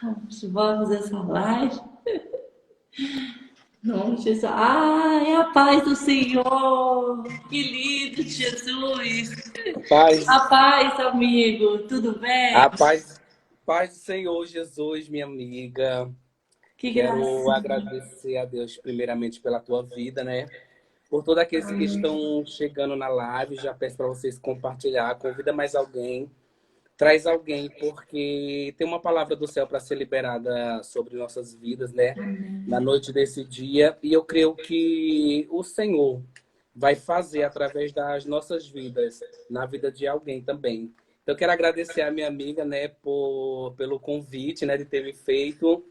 Vamos essa live. Não, Jesus. É a paz do Senhor. Que lindo, Jesus. Paz, A paz, amigo. Tudo bem? a paz, paz do Senhor Jesus, minha amiga. Que Quero gracinha. agradecer a Deus primeiramente pela tua vida, né? Por todos aqueles que estão chegando na live, já peço para vocês compartilhar, convida mais alguém, traz alguém, porque tem uma palavra do céu para ser liberada sobre nossas vidas, né? Na Amém. noite desse dia, e eu creio que o Senhor vai fazer através das nossas vidas, na vida de alguém também. Então, eu quero agradecer a minha amiga, né, pelo convite, né, de ter me feito.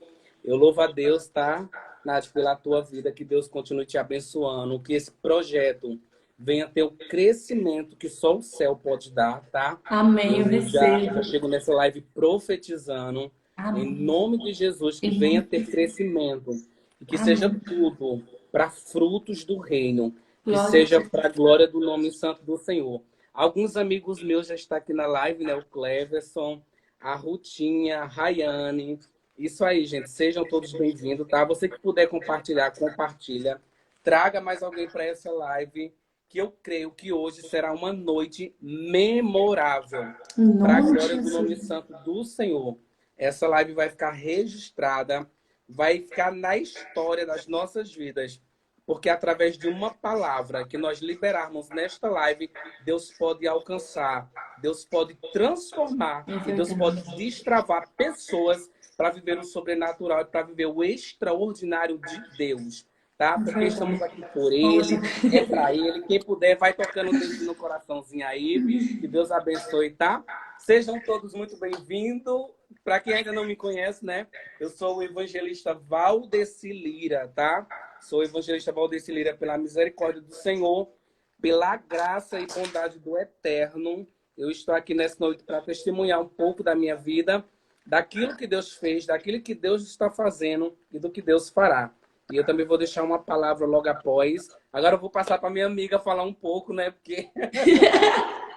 Eu louvo a Deus, tá, Nath, pela tua vida, que Deus continue te abençoando, que esse projeto venha ter o crescimento que só o céu pode dar, tá? Amém. Eu Eu já recebo. chego nessa live profetizando, em Amém. nome de Jesus, que Em nome venha de ter Jesus. crescimento e que seja Amém. tudo para frutos do reino, que Glória a seja Deus. para a glória do nome santo do Senhor. Alguns amigos meus já estão aqui na live, né? O Cleverson, a Rutinha, a Rayane. Isso aí, gente. Sejam todos bem-vindos, tá? Você que puder compartilhar, compartilha. Traga mais alguém para essa live, que eu creio que hoje será uma noite memorável Em para a nome de glória do nome Jesus. santo do Senhor. Essa live vai ficar registrada, vai ficar na história das nossas vidas, porque através de uma palavra que nós liberarmos nesta live, Deus pode alcançar, Deus pode transformar É e Deus pode verdade. destravar pessoas para viver o sobrenatural e para viver o extraordinário de Deus, tá? É Porque estamos verdade. aqui por Glória a Ele, é Deus. para Ele. Quem puder, vai tocando o dedinho no coraçãozinho aí. Que Deus abençoe, tá? Sejam todos muito bem-vindos. Para quem ainda não me conhece, né? Eu sou o evangelista Valdeci Lira, tá? Sou o evangelista Valdeci Lira pela misericórdia do Senhor, pela graça e bondade do Eterno. Eu estou aqui nessa noite para testemunhar um pouco da minha vida, daquilo que Deus fez, daquilo que Deus está fazendo e do que Deus fará. E eu também vou deixar uma palavra logo após. Agora eu vou passar para minha amiga falar um pouco, né? Porque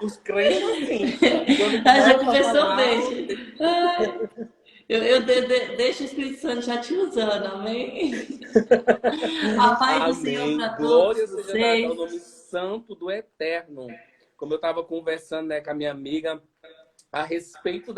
os crentes, assim, quando Já começa a começou, falar, deixa. Ai, deixo o Espírito Santo já te usando, amém? A paz do Senhor amém. para todos Glória seja dada ao vocês. nome santo do Eterno. Como eu estava conversando, né, com a minha amiga a respeito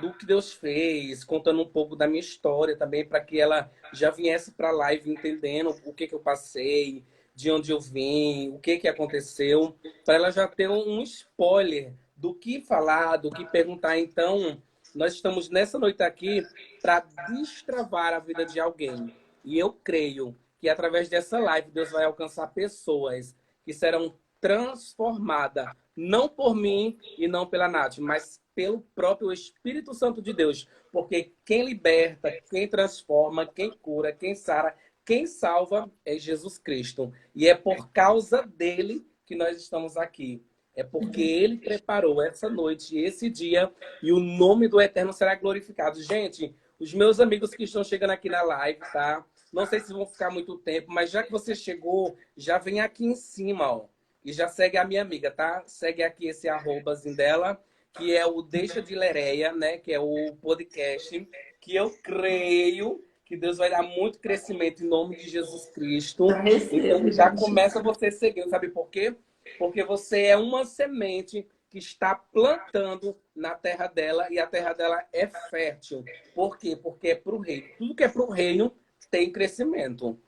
do que Deus fez, contando um pouco da minha história também, para que ela já viesse para a live entendendo o que eu passei, de onde eu vim, o que aconteceu, para ela já ter um spoiler do que falar, do que perguntar. Então, nós estamos nessa noite aqui para destravar a vida de alguém. E eu creio que através dessa live Deus vai alcançar pessoas que serão transformadas, não por mim e não pela Nath, mas pelo próprio Espírito Santo de Deus. Porque quem liberta, quem transforma, quem cura, quem sara, quem salva é Jesus Cristo. E é por causa dele que nós estamos aqui. É porque ele preparou essa noite, esse dia, e o nome do Eterno será glorificado. Gente, os meus amigos que estão chegando aqui na live, tá? Não sei se vão ficar muito tempo, mas já que você chegou, já vem aqui em cima, ó. E já segue a minha amiga, tá? Segue aqui esse arrobazinho dela, que é o Deixa de Lereia, né? Que é o podcast, que eu creio que Deus vai dar muito crescimento em nome de Jesus Eu Cristo. Então recebo, já gente. começa você seguindo, sabe por quê? Porque você é uma semente que está plantando na terra dela e a terra dela é fértil. Por quê? Porque é para o reino. Tudo que é para o reino tem crescimento.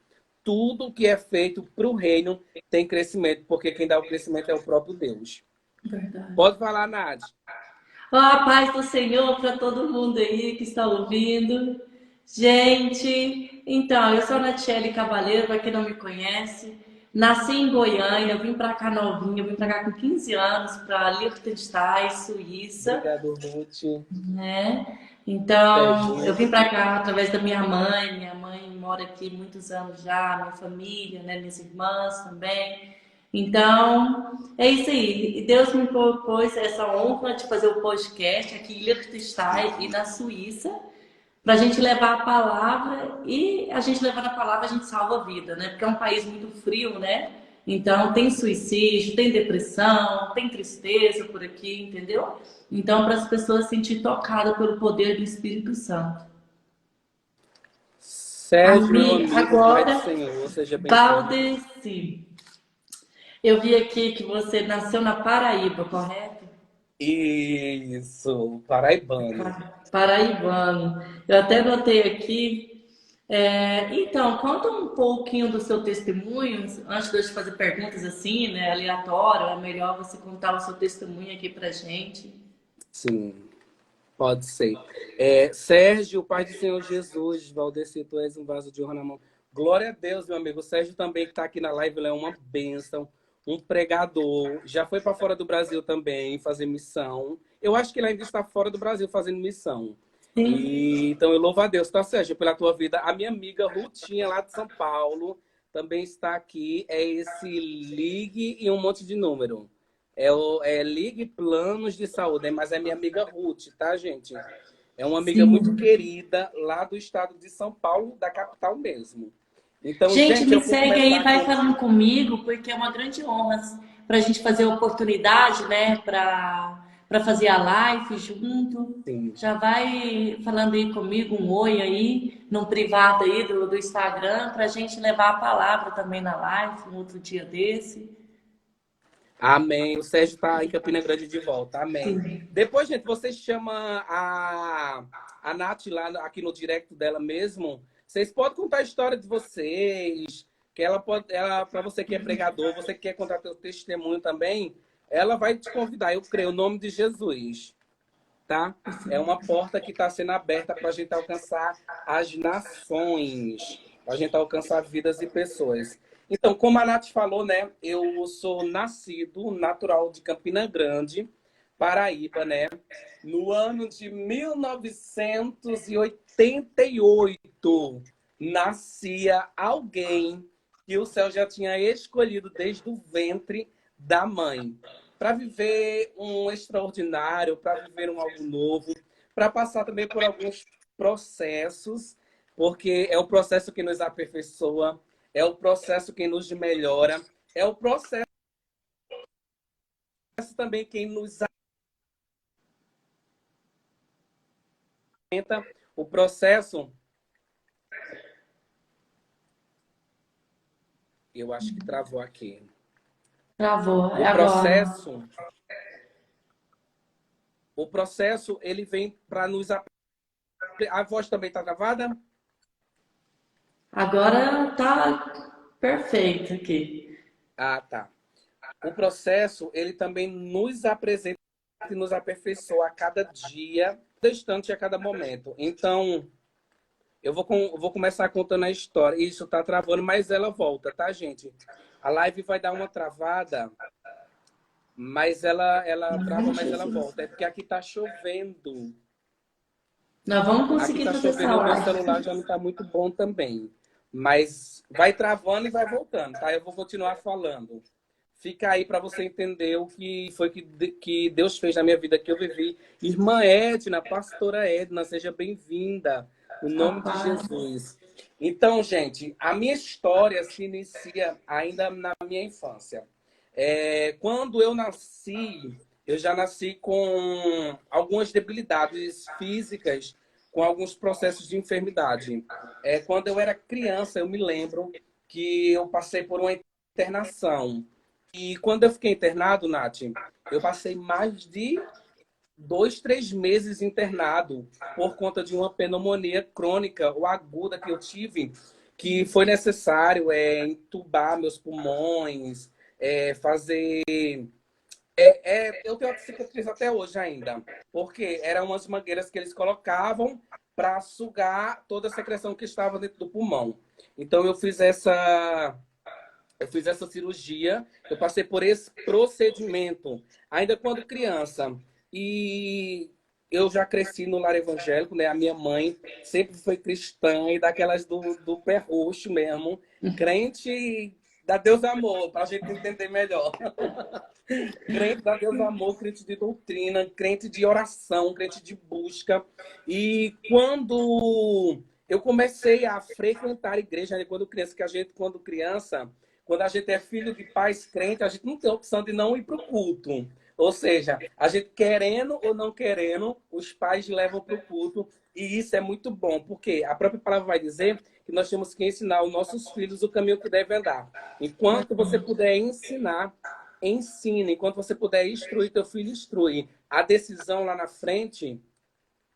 Tudo que é feito para o reino tem crescimento, porque quem dá o crescimento é o próprio Deus. Verdade. Pode falar, Nath. Ó, a paz do Senhor para todo mundo aí que está ouvindo. Gente, então, eu sou a Natiele Cavaleiro, para quem não me conhece. Nasci em Goiânia, eu vim para cá novinha, eu vim para cá com 15 anos, para Liechtenstein, Suíça, Obrigado, Ruth. né? Então, eu Serginho. vim para cá através da minha mãe. Minha mãe mora aqui muitos anos já, minha família, né? Minhas irmãs também. Então, é isso aí. E Deus me propôs essa honra de fazer o podcast aqui em Liechtenstein e na Suíça, para a gente levar a palavra e a gente levando a palavra a gente salva a vida, né? Porque é um país muito frio, né? Então tem suicídio, tem depressão, tem tristeza por aqui, entendeu? Então para as pessoas se sentir tocadas pelo poder do Espírito Santo. Sérgio, meu amigo, Pai do Agora, Senhor, seja bem-vindo. Valdeci, eu vi aqui que você nasceu na Paraíba, correto? Isso, paraibano. Paraibano. Eu até notei aqui. Então, conta um pouquinho do seu testemunho, antes de eu te fazer perguntas assim, né, aleatório, é melhor você contar o seu testemunho aqui pra gente. Sim, pode ser. Sérgio, Pai do Senhor Jesus, Valdeci, tu és um vaso de honra na mão. Glória a Deus, meu amigo. O Sérgio também, que está aqui na live, ele é uma bênção, um pregador. Já foi para fora do Brasil também fazer missão. Eu acho que ele ainda está fora do Brasil fazendo missão. Sim, E, então eu louvo a Deus, tá, Sérgio, pela tua vida. A minha amiga Rutinha, lá de São Paulo, também está aqui. É esse ligue e um monte de número. Ligue Planos de Saúde, né? Mas é minha amiga Ruth, tá, gente? É uma amiga muito sim. querida lá do estado de São Paulo, da capital mesmo. Então, Gente, gente, me eu vou segue aí, começar vai com. falando comigo, porque é uma grande honra para a gente fazer a oportunidade, né, para fazer a live junto. Sim. Já vai falando aí comigo, um oi aí, no privado aí do Instagram, para a gente levar a palavra também na live, um outro dia desse. Amém. O Sérgio está em Campina Grande de volta. Amém. Sim. Depois, gente, você chama a Nath lá aqui no direct dela mesmo. Vocês podem contar a história de vocês, que para você que é pregador, você que quer contar seu testemunho também, ela vai te convidar. Eu creio, no nome de Jesus, tá? É uma porta que está sendo aberta para a gente alcançar as nações, para a gente alcançar vidas e pessoas. Então, como a Nath falou, né? Eu sou nascido natural de Campina Grande, Paraíba, né? No ano de 1988, nascia alguém que o céu já tinha escolhido desde o ventre da mãe para viver um extraordinário, para viver um algo novo, para passar também por alguns processos, porque é o processo que nos aperfeiçoa, é o processo que nos melhora, é o processo também que nos aumenta, o processo, eu acho que travou aqui. Travou, é O agora. processo, o processo ele vem para nos a voz também está travada? Agora tá perfeito aqui. Ah, tá. O processo, ele também nos apresenta e nos aperfeiçoa a cada dia, cada instante, a cada momento. Então, eu vou começar contando a história. Isso tá travando, mas ela volta, tá, gente? A live vai dar uma travada, mas ela trava, Ai, mas ela Jesus. volta. É porque aqui tá chovendo. Nós vamos Aqui conseguir tá fazer essa chovendo e o meu live. celular já não tá muito bom também. Mas vai travando e vai voltando, tá? Eu vou continuar falando. Fica aí para você entender o que foi que Deus fez na minha vida que eu vivi. Irmã Edna, pastora Edna, seja bem-vinda. No nome de Rapaz. Jesus. Então, gente, a minha história se inicia ainda na minha infância. Quando eu nasci, eu já nasci com algumas debilidades físicas, com alguns processos de enfermidade. Quando eu era criança, eu me lembro que eu passei por uma internação. E quando eu fiquei internado, Nath, eu passei mais de 2, 3 meses internado por conta de uma pneumonia crônica ou aguda que eu tive, que foi necessário entubar meus pulmões, fazer. Eu tenho a cicatriz até hoje ainda, porque eram umas mangueiras que eles colocavam para sugar toda a secreção que estava dentro do pulmão. Então eu fiz essa cirurgia, eu passei por esse procedimento ainda quando criança. E eu já cresci no lar evangélico, né? A minha mãe sempre foi cristã e daquelas do pé roxo mesmo, crente da Deus amor, para a gente entender melhor. Crente da Deus amor, crente de doutrina, crente de oração, crente de busca. E quando eu comecei a frequentar a igreja, né, quando criança, quando a gente é filho de pais crentes, a gente não tem opção de não ir para o culto. Ou seja, a gente querendo ou não querendo, os pais levam para o culto. E isso é muito bom, porque a própria palavra vai dizer que nós temos que ensinar aos nossos filhos o caminho que devem andar. Enquanto você puder ensinar, ensine. Enquanto você puder instruir, teu filho instrui. A decisão lá na frente,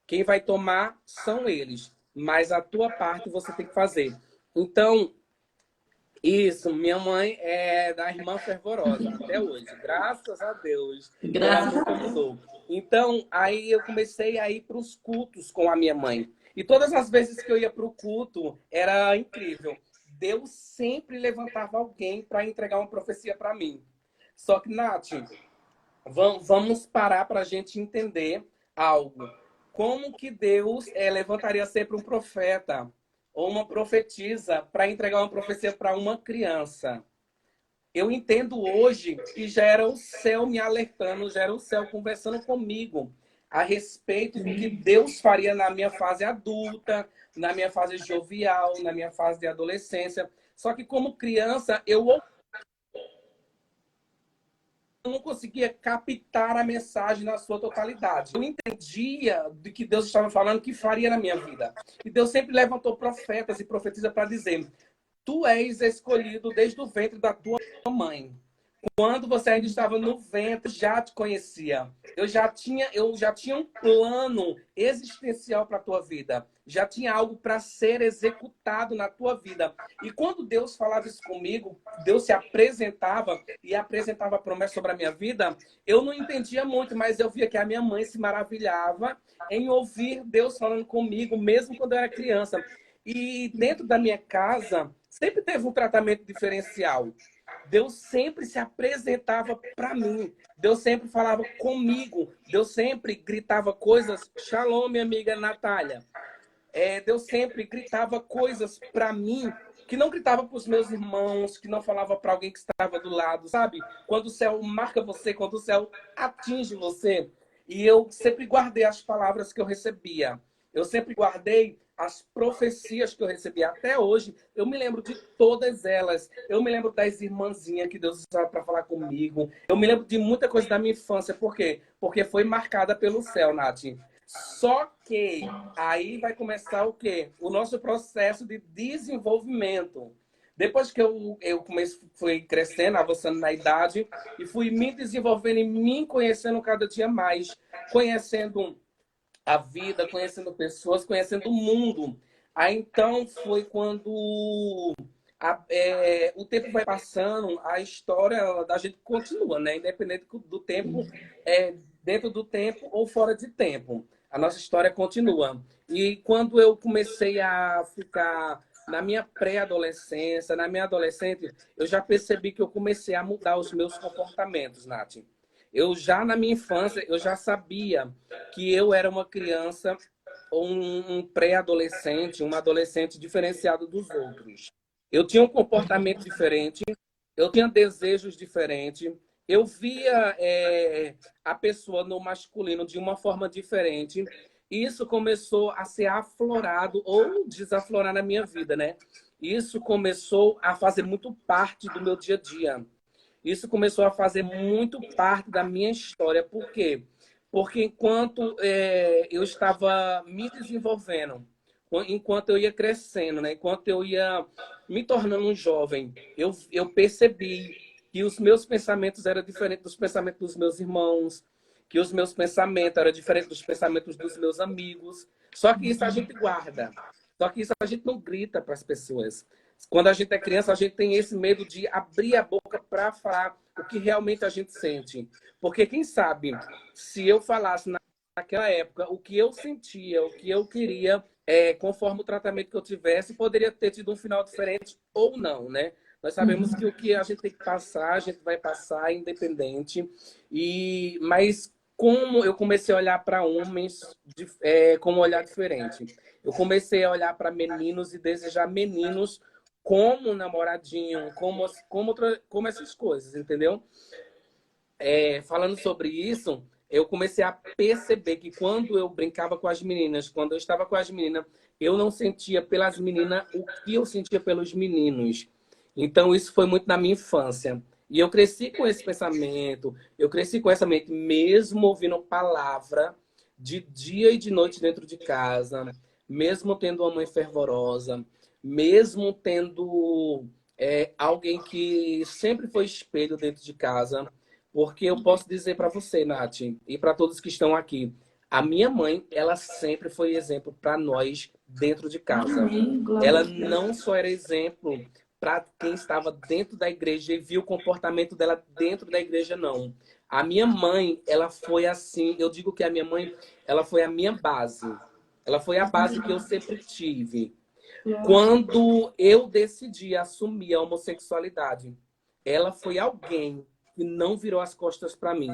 quem vai tomar são eles. Mas a tua parte você tem que fazer. Então, isso, minha mãe é da irmã fervorosa até hoje, graças a Deus. Ela Graças a nunca Deus. mudou. Então, aí eu comecei a ir para os cultos com a minha mãe. E todas as vezes que eu ia para o culto, era incrível. Deus sempre levantava alguém para entregar uma profecia para mim. Só que, Nath, vamos parar para a gente entender algo. Como que Deus levantaria sempre um profeta ou uma profetisa para entregar uma profecia para uma criança? Eu entendo hoje que já era o céu me alertando, já era o céu conversando comigo a respeito do que Deus faria na minha fase adulta, na minha fase jovial, na minha fase de adolescência. Só que como criança, eu não conseguia captar a mensagem na sua totalidade. Eu entendia do que Deus estava falando que faria na minha vida. E Deus sempre levantou profetas e profetizas para dizer: tu és escolhido desde o ventre da tua mãe. Quando você ainda estava no ventre, já te conhecia. Eu já tinha um plano existencial para a tua vida. Já tinha algo para ser executado na tua vida. E quando Deus falava isso comigo, Deus se apresentava e apresentava a promessa sobre a minha vida, eu não entendia muito, mas eu via que a minha mãe se maravilhava em ouvir Deus falando comigo, mesmo quando eu era criança. E dentro da minha casa, sempre teve um tratamento diferencial. Deus sempre se apresentava para mim. Deus sempre falava comigo. Deus sempre gritava coisas. Shalom, minha amiga Natália. Deus sempre gritava coisas para mim que não gritava para os meus irmãos, que não falava para alguém que estava do lado, sabe? Quando o céu marca você, quando o céu atinge você. E eu sempre guardei as palavras que eu recebia. Eu sempre guardei as profecias que eu recebia. Até hoje, eu me lembro de todas elas. Eu me lembro das irmãzinhas que Deus usava para falar comigo. Eu me lembro de muita coisa da minha infância. Por quê? Porque foi marcada pelo céu, Nath. Só que aí vai começar o quê? O nosso processo de desenvolvimento. Depois que eu fui crescendo, avançando na idade, e fui me desenvolvendo e me conhecendo cada dia mais, conhecendo a vida, conhecendo pessoas, conhecendo o mundo. Aí então foi quando o tempo vai passando, a história da gente continua, né? Independente do tempo, dentro do tempo ou fora de tempo. A nossa história continua. E quando eu comecei a ficar na minha pré-adolescência, na minha adolescente, eu já percebi que eu comecei a mudar os meus comportamentos, Nath. Eu já na minha infância, eu já sabia que eu era uma criança ou um pré-adolescente, um adolescente diferenciado dos outros. Eu tinha um comportamento diferente, eu tinha desejos diferentes, eu via a pessoa no masculino de uma forma diferente. E isso começou a ser aflorado ou desaflorar na minha vida, né? Isso começou a fazer muito parte do meu dia a dia. Isso começou a fazer muito parte da minha história. Por quê? Porque enquanto eu estava me desenvolvendo, enquanto eu ia crescendo, né? Enquanto eu ia me tornando um jovem, eu percebi que os meus pensamentos eram diferentes dos pensamentos dos meus irmãos, que os meus pensamentos eram diferentes dos pensamentos dos meus amigos. Só que isso a gente guarda. Só que isso a gente não grita para as pessoas. Quando a gente é criança, a gente tem esse medo de abrir a boca para falar o que realmente a gente sente. Porque quem sabe, se eu falasse naquela época o que eu sentia, o que eu queria, conforme o tratamento que eu tivesse, poderia ter tido um final diferente ou não, né? Nós sabemos que o que a gente tem que passar, a gente vai passar independente. Mas como eu comecei a olhar para homens com um olhar diferente. Eu comecei a olhar para meninos e desejar meninos como namoradinho, como essas coisas, entendeu? Falando sobre isso, eu comecei a perceber que quando eu brincava com as meninas, quando eu estava com as meninas, eu não sentia pelas meninas o que eu sentia pelos meninos. Então, isso foi muito na minha infância. E eu cresci com esse pensamento, eu cresci com essa mente, mesmo ouvindo palavra de dia e de noite dentro de casa, mesmo tendo uma mãe fervorosa, mesmo tendo alguém que sempre foi espelho dentro de casa, porque eu posso dizer para você, Nath, e para todos que estão aqui, a minha mãe, ela sempre foi exemplo para nós dentro de casa. Amém. Glória Ela a Deus. não só era exemplo para quem estava dentro da igreja e viu o comportamento dela dentro da igreja, não. A minha mãe, ela foi assim, eu digo que a minha mãe, ela foi a minha base. Ela foi a base que eu sempre tive. Quando eu decidi assumir a homossexualidade, ela foi alguém que não virou as costas para mim.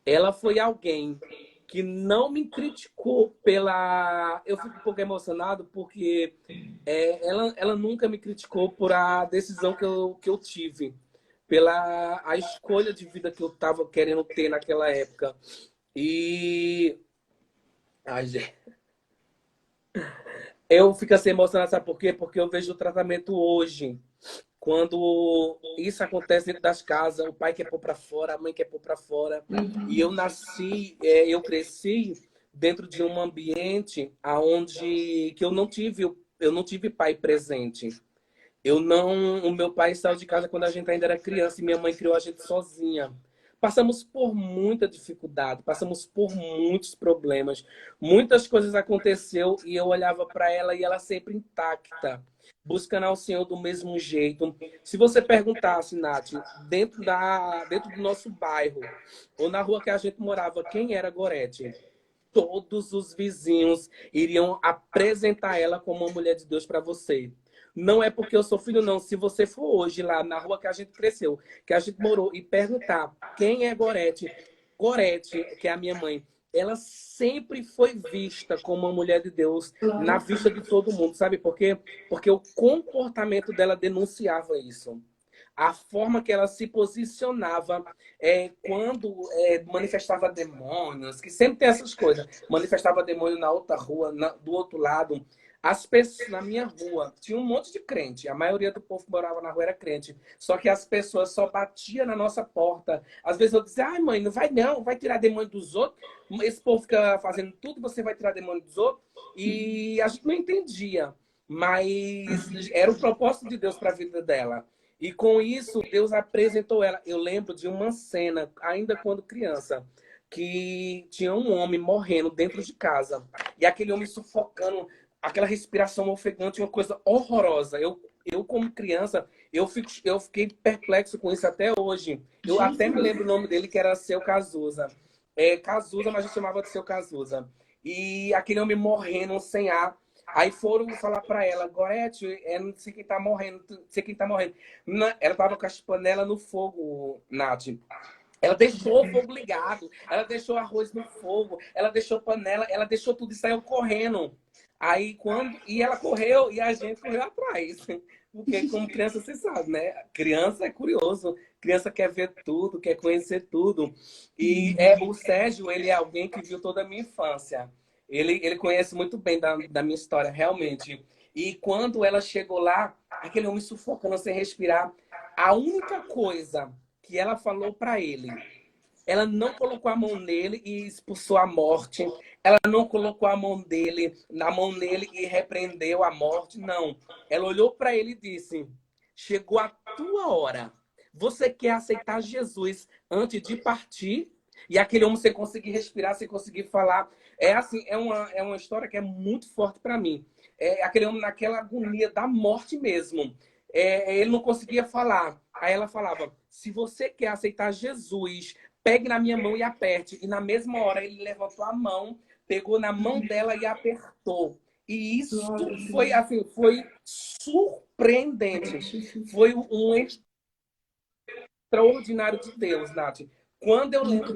Ela foi alguém que não me criticou pela... Eu fico um pouco emocionado porque ela nunca me criticou por a decisão que eu tive, pela a escolha de vida que eu estava querendo ter naquela época. E... Ai, gente. Eu fico assim emocionado, sabe por quê? Porque eu vejo o tratamento hoje. Quando isso acontece dentro das casas, o pai quer pôr para fora, a mãe quer pôr para fora. E eu nasci, eu cresci dentro de um ambiente aonde que eu não tive pai presente. Eu não, o meu pai saiu de casa quando a gente ainda era criança e minha mãe criou a gente sozinha. Passamos por muita dificuldade, passamos por muitos problemas. Muitas coisas aconteceu e eu olhava para ela e ela sempre intacta, buscando ao Senhor do mesmo jeito. Se você perguntasse, Nath, dentro do nosso bairro ou na rua que a gente morava, quem era Gorete? Todos os vizinhos iriam apresentar ela como uma mulher de Deus para você. Não é porque eu sou filho, não. Se você for hoje lá na rua que a gente cresceu, que a gente morou, e perguntar quem é Gorete, Gorete, que é a minha mãe, ela sempre foi vista como uma mulher de Deus na vista de todo mundo. Sabe por quê? Porque o comportamento dela denunciava isso. A forma que ela se posicionava quando manifestava demônios, que sempre tem essas coisas. Manifestava demônio na outra rua, do outro lado. As pessoas na minha rua tinha um monte de crente. A maioria do povo que morava na rua era crente. Só que as pessoas só batiam na nossa porta. Às vezes eu dizia, ai mãe, não, vai tirar demônio dos outros. Esse povo fica fazendo tudo, você vai tirar demônio dos outros. E a gente não entendia. Mas era o propósito de Deus para a vida dela. E com isso, Deus apresentou ela. Eu lembro de uma cena, ainda quando criança, que tinha um homem morrendo dentro de casa. E aquele homem sufocando, aquela respiração ofegante, uma coisa horrorosa. Eu como criança, eu fiquei perplexo com isso até hoje. Eu até me lembro o nome dele, que era Seu Cazuza. Cazuza, mas a gente chamava de Seu Cazuza. E aquele homem morrendo sem ar. Aí foram falar pra ela, Gorete, não sei quem tá morrendo, não sei quem tá morrendo. Ela tava com as panelas no fogo, Nath. Ela deixou o fogo ligado, ela deixou arroz no fogo, ela deixou panela, ela deixou tudo e saiu correndo. E ela correu e a gente correu atrás. Porque como criança, você sabe, né? Criança é curioso, criança quer ver tudo, quer conhecer tudo. E o Sérgio, ele é alguém que viu toda a minha infância. Ele conhece muito bem da minha história, realmente. E quando ela chegou lá, aquele homem sufocando sem respirar, a única coisa que ela falou para ele, ela não colocou a mão nele e expulsou a morte. Ela não colocou a mão dele na mão nele e repreendeu a morte. Não. Ela olhou para ele e disse: chegou a tua hora. Você quer aceitar Jesus antes de partir? E aquele homem sem conseguir respirar, sem conseguir falar. É uma história que é muito forte para mim. Aquele homem naquela agonia da morte mesmo. Ele não conseguia falar. Aí ela falava: se você quer aceitar Jesus, pegue na minha mão e aperte. E na mesma hora ele levantou a mão, pegou na mão dela e apertou. E isso foi assim, foi surpreendente. Foi um extraordinário de Deus, Nath. Quando eu lembro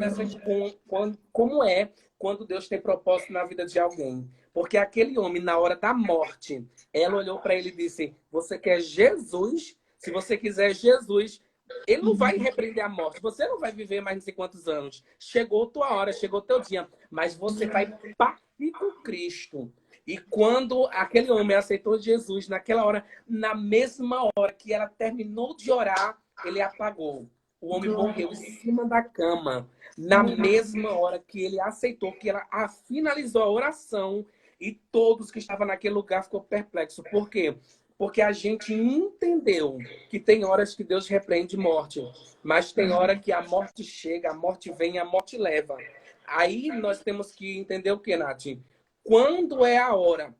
como é quando Deus tem propósito na vida de alguém. Porque aquele homem, na hora da morte, ela olhou para ele e disse: você quer Jesus? Se você quiser Jesus, ele não vai repreender a morte. Você não vai viver mais não sei quantos anos. Chegou tua hora, chegou teu dia. Mas você vai partir com Cristo. E quando aquele homem aceitou Jesus, naquela hora, na mesma hora que ela terminou de orar, ele apagou. O homem morreu em Glória. cima da cama, na mesma hora que ele aceitou, que ela finalizou a oração, e todos que estavam naquele lugar ficou perplexo. Por quê? Porque a gente entendeu que tem horas que Deus repreende morte, mas tem hora que a morte chega, a morte vem e a morte leva. Aí nós temos que entender o que, Nath? Quando é a hora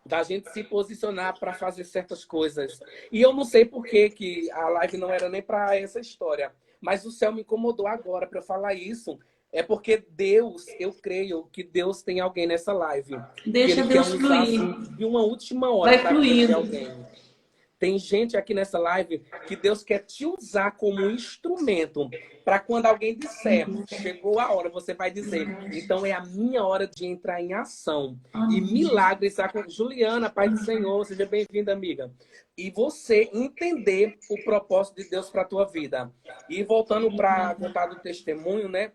da gente se posicionar para fazer certas coisas. E eu não sei por que a live não era nem para essa história, mas o céu me incomodou agora para eu falar isso. É porque Deus, eu creio que Deus tem alguém nessa live que Deixa ele quer Deus usar fluir. assim de uma última hora Vai para a vida de fluindo. alguém. Tem gente aqui nessa live que Deus quer te usar como um instrumento para quando alguém disser, chegou a hora, você vai dizer, então é a minha hora de entrar em ação. E Amém. milagres acontecem. Juliana, Pai do Senhor, seja bem-vinda, amiga. E você entender o propósito de Deus para a tua vida. E voltando para contar do testemunho, né?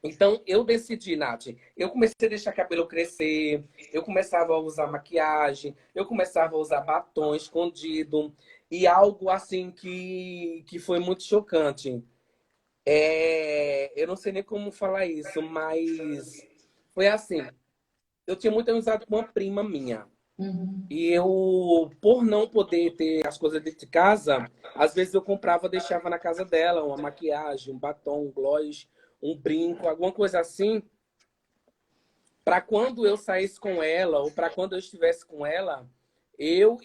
Então, eu decidi, Nath, eu comecei a deixar cabelo crescer, eu começava a usar maquiagem, eu começava a usar batom escondido, e algo assim que foi muito chocante. Eu não sei nem como falar isso, mas foi assim, eu tinha muita amizade com uma prima minha, Uhum. e eu, por não poder ter as coisas dentro de casa, às vezes eu comprava, deixava na casa dela, uma maquiagem, um batom, um gloss, um brinco, alguma coisa assim, para quando eu saísse com ela ou para quando eu estivesse com ela, eu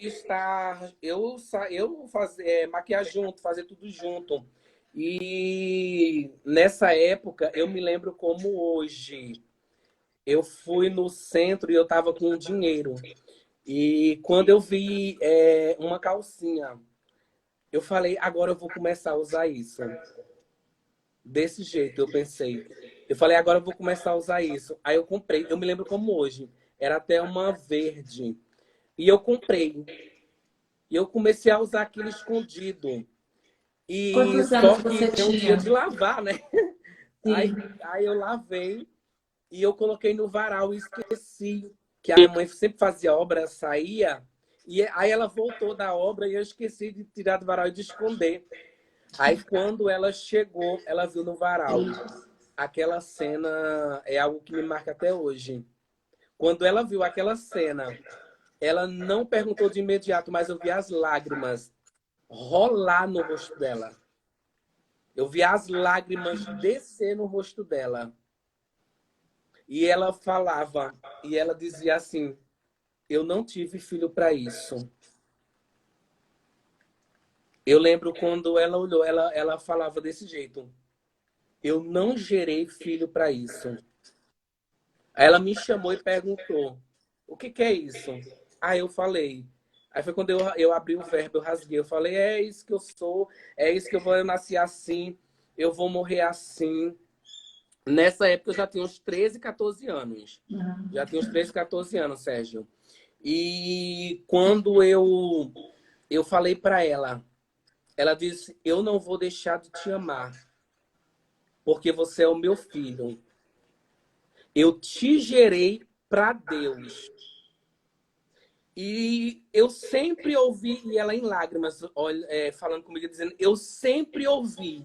fazer maquiar junto, fazer tudo junto. E nessa época eu me lembro como hoje. Eu fui no centro e eu tava com dinheiro. E quando eu vi uma calcinha, eu falei, agora eu vou começar a usar isso. Desse jeito, eu pensei. Eu falei, agora eu vou começar a usar isso. Aí eu comprei, eu me lembro como hoje. Era até uma verde. E eu comprei. E eu comecei a usar aquilo escondido. E Quantos anos só que você tem um dia tinha? de lavar, né? Aí, Sim. aí eu lavei e eu coloquei no varal e esqueci. Que a minha mãe sempre fazia obra, saía. E aí ela voltou da obra e eu esqueci de tirar do varal e de esconder. Aí quando ela chegou, ela viu no varal. Aquela cena é algo que me marca até hoje. Quando ela viu aquela cena, ela não perguntou de imediato, mas eu vi as lágrimas rolar no rosto dela. Eu vi as lágrimas descer no rosto dela. E ela falava, e ela dizia assim: eu não tive filho para isso. Eu lembro quando ela olhou, ela falava desse jeito: eu não gerei filho para isso. Aí ela me chamou e perguntou: o que que é isso? Aí eu falei. Aí foi quando eu abri o verbo, eu rasguei. Eu falei: é isso que eu sou, é isso que eu vou, eu nasci assim, eu vou morrer assim. Nessa época eu já tinha uns 13, 14 anos. Já tinha uns 13, 14 anos, Sérgio. E quando eu falei para ela, ela disse: eu não vou deixar de te amar, porque você é o meu filho. Eu te gerei para Deus. E eu sempre ouvi, e ela em lágrimas, falando comigo, dizendo: eu sempre ouvi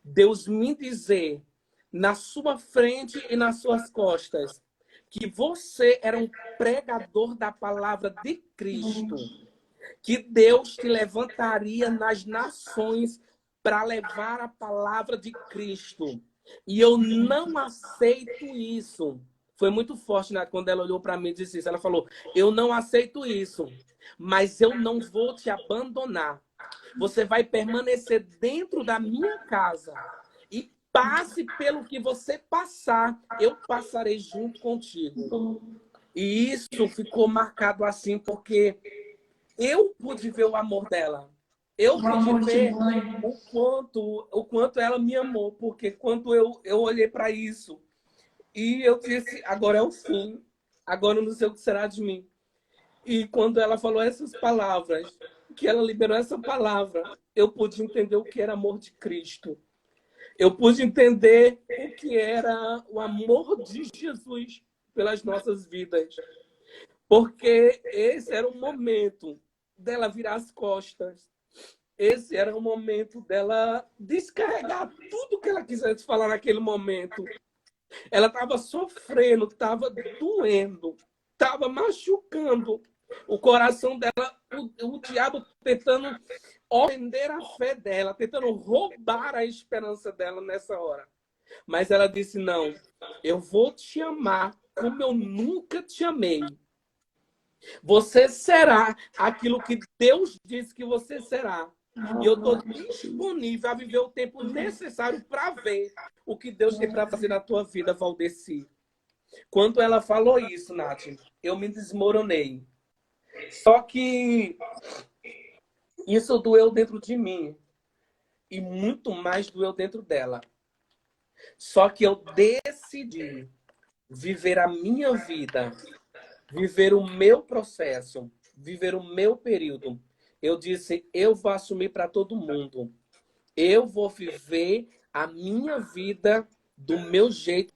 Deus me dizer na sua frente e nas suas costas que você era um pregador da palavra de Cristo, que Deus te levantaria nas nações para levar a palavra de Cristo. E eu não aceito isso. Foi muito forte, né? Quando ela olhou para mim e disse isso. Ela falou: eu não aceito isso, mas eu não vou te abandonar. Você vai permanecer dentro da minha casa. E passe pelo que você passar, eu passarei junto contigo. E isso ficou marcado assim porque eu pude ver o amor dela. Eu O pude amor de ver mãe. o quanto ela me amou, porque quando eu olhei para isso e eu disse: agora é o fim, agora eu não sei o que será de mim. E quando ela falou essas palavras, que ela liberou essa palavra, eu pude entender o que era amor de Cristo. Eu pude entender o que era o amor de Jesus pelas nossas vidas. Porque esse era o momento dela virar as costas. esse era o momento dela descarregar tudo que ela quisesse falar naquele momento. Ela estava sofrendo, estava doendo, estava machucando o coração dela, o diabo tentando ofender a fé dela, tentando roubar a esperança dela nessa hora. Mas ela disse: não, eu vou te amar como eu nunca te amei. Você será aquilo que Deus disse que você será. E eu estou disponível a viver o tempo necessário para ver o que Deus tem para fazer na tua vida, Valdeci. Quando ela falou isso, Nath, eu me desmoronei. Só que isso doeu dentro de mim. E muito mais doeu dentro dela. Só que eu decidi viver a minha vida, viver o meu processo, viver o meu período. Eu disse: eu vou assumir para todo mundo. Eu vou viver a minha vida do meu jeito,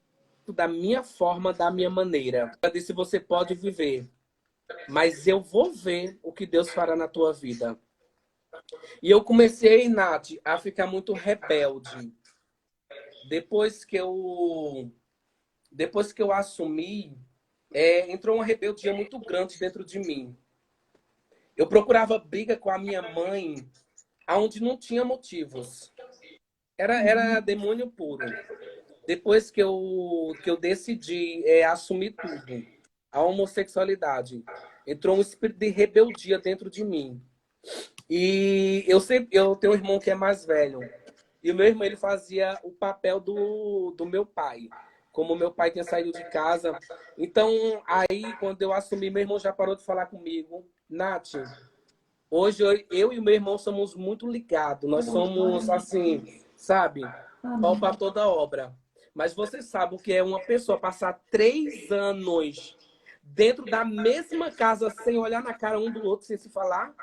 da minha forma, da minha maneira. Ela disse: você pode viver, mas eu vou ver o que Deus fará na tua vida. E eu comecei, Nath, a ficar muito rebelde. Depois que eu assumi, entrou uma rebeldia muito grande dentro de mim. Eu procurava briga com a minha mãe, aonde não tinha motivos. Era demônio puro. Depois que eu decidi assumir tudo, a homossexualidade, entrou um espírito de rebeldia dentro de mim. E eu tenho um irmão que é mais velho. E o meu irmão, ele fazia o papel do meu pai. Como meu pai tinha saído de casa. Então, aí, quando eu assumi, meu irmão já parou de falar comigo. Nath, hoje eu e o meu irmão somos muito ligados. Nós somos, assim, sabe? Pau para toda obra. Mas você sabe o que é uma pessoa passar 3 anos dentro da mesma casa sem olhar na cara um do outro, sem se falar?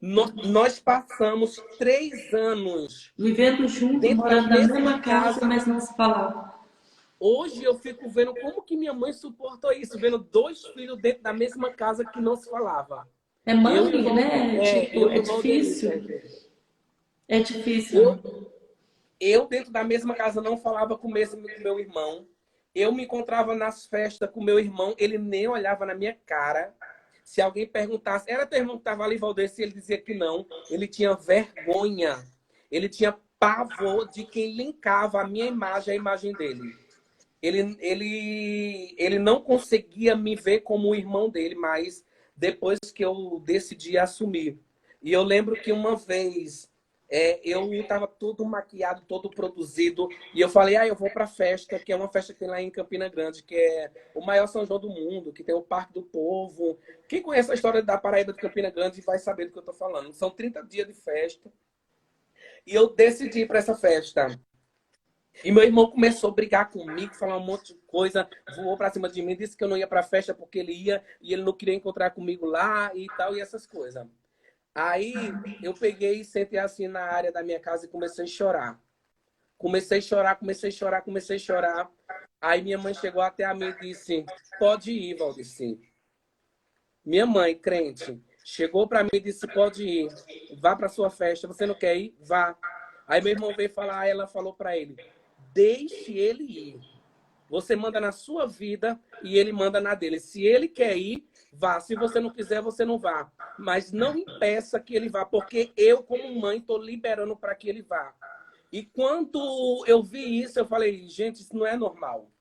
Nós passamos 3 anos Vivendo junto, dentro da morando na mesma mesma casa, casa. mas não se falava. Hoje eu fico vendo como que minha mãe suportou isso, vendo 2 filhos dentro da mesma casa que não se falava. É Eu e o mãe, né? Valdemir. Tipo, Eu e é o Valdemir. difícil. É difícil. Eu, eu dentro da mesma casa não falava com o meu irmão. Eu me encontrava nas festas com meu irmão, ele nem olhava na minha cara. Se alguém perguntasse, era teu irmão que estava ali, Valdeci, ele dizia que não. Ele tinha vergonha. Ele tinha pavor de quem linkava a minha imagem à imagem dele. Ele não conseguia me ver como o irmão dele, mas depois que eu decidi assumir. E eu lembro que uma vez eu estava todo maquiado, todo produzido, e eu falei: eu vou para a festa, que é uma festa que tem lá em Campina Grande, que é o maior São João do mundo, que tem o Parque do Povo. Quem conhece a história da Paraíba de Campina Grande vai saber do que eu estou falando. São 30 dias de festa. E eu decidi ir para essa festa. E meu irmão começou a brigar comigo, falar um monte de coisa, voou pra cima de mim, disse que eu não ia pra festa porque ele ia e ele não queria encontrar comigo lá e tal, e essas coisas. Aí eu peguei e sentei assim na área da minha casa e comecei a chorar. Comecei a chorar, comecei a chorar, comecei a chorar. Aí minha mãe chegou até a mim e disse: pode ir, Valdeci. Minha mãe, crente, chegou pra mim e disse: pode ir, vá pra sua festa, você não quer ir? Vá. Aí meu irmão veio falar, ela falou pra ele: deixe ele ir. Você manda na sua vida e ele manda na dele. Se ele quer ir, vá. Se você não quiser, você não vá. Mas não impeça que ele vá, porque eu, como mãe, estou liberando para que ele vá. E quando eu vi isso, eu falei: gente, isso não é normal.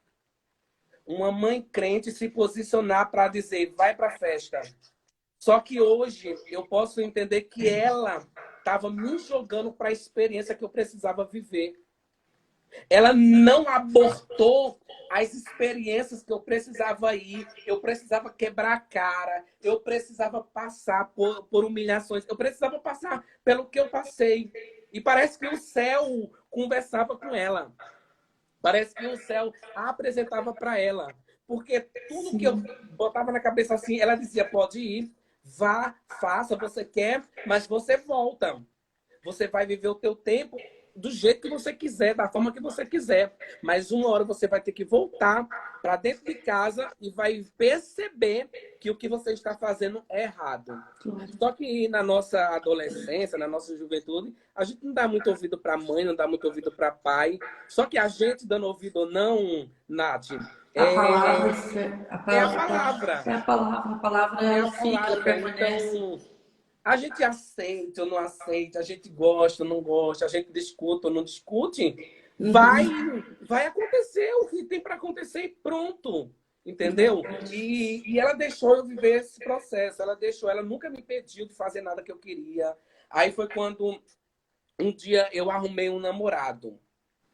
Uma mãe crente se posicionar para dizer: vai para a festa. Só que hoje eu posso entender que ela estava me jogando para a experiência que eu precisava viver. Ela não abortou as experiências que eu precisava ir. Eu precisava quebrar a cara. Eu precisava passar por humilhações. Eu precisava passar pelo que eu passei. E parece que o céu conversava com ela. Parece que o céu apresentava para ela. Porque tudo que eu Sim. botava na cabeça assim, ela dizia: pode ir, vá, faça, você quer, mas você volta. Você vai viver o teu tempo do jeito que você quiser, da forma que você quiser. Mas uma hora você vai ter que voltar para dentro de casa e vai perceber que o que você está fazendo é errado. Claro. Só que na nossa adolescência, na nossa juventude, a gente não dá muito ouvido para mãe, não dá muito ouvido para pai. Só que a gente dando ouvido ou não, Nath, A palavra, é, a é a palavra, palavra. a palavra É a ela fica, palavra. permanece. Então, a gente aceita ou não aceita, a gente gosta ou não gosta, a gente discute ou não discute, vai, Uhum. vai acontecer o que tem para acontecer e pronto. Entendeu? E ela deixou eu viver esse processo. Ela nunca me impediu de fazer nada que eu queria. Aí foi quando um dia eu arrumei um namorado.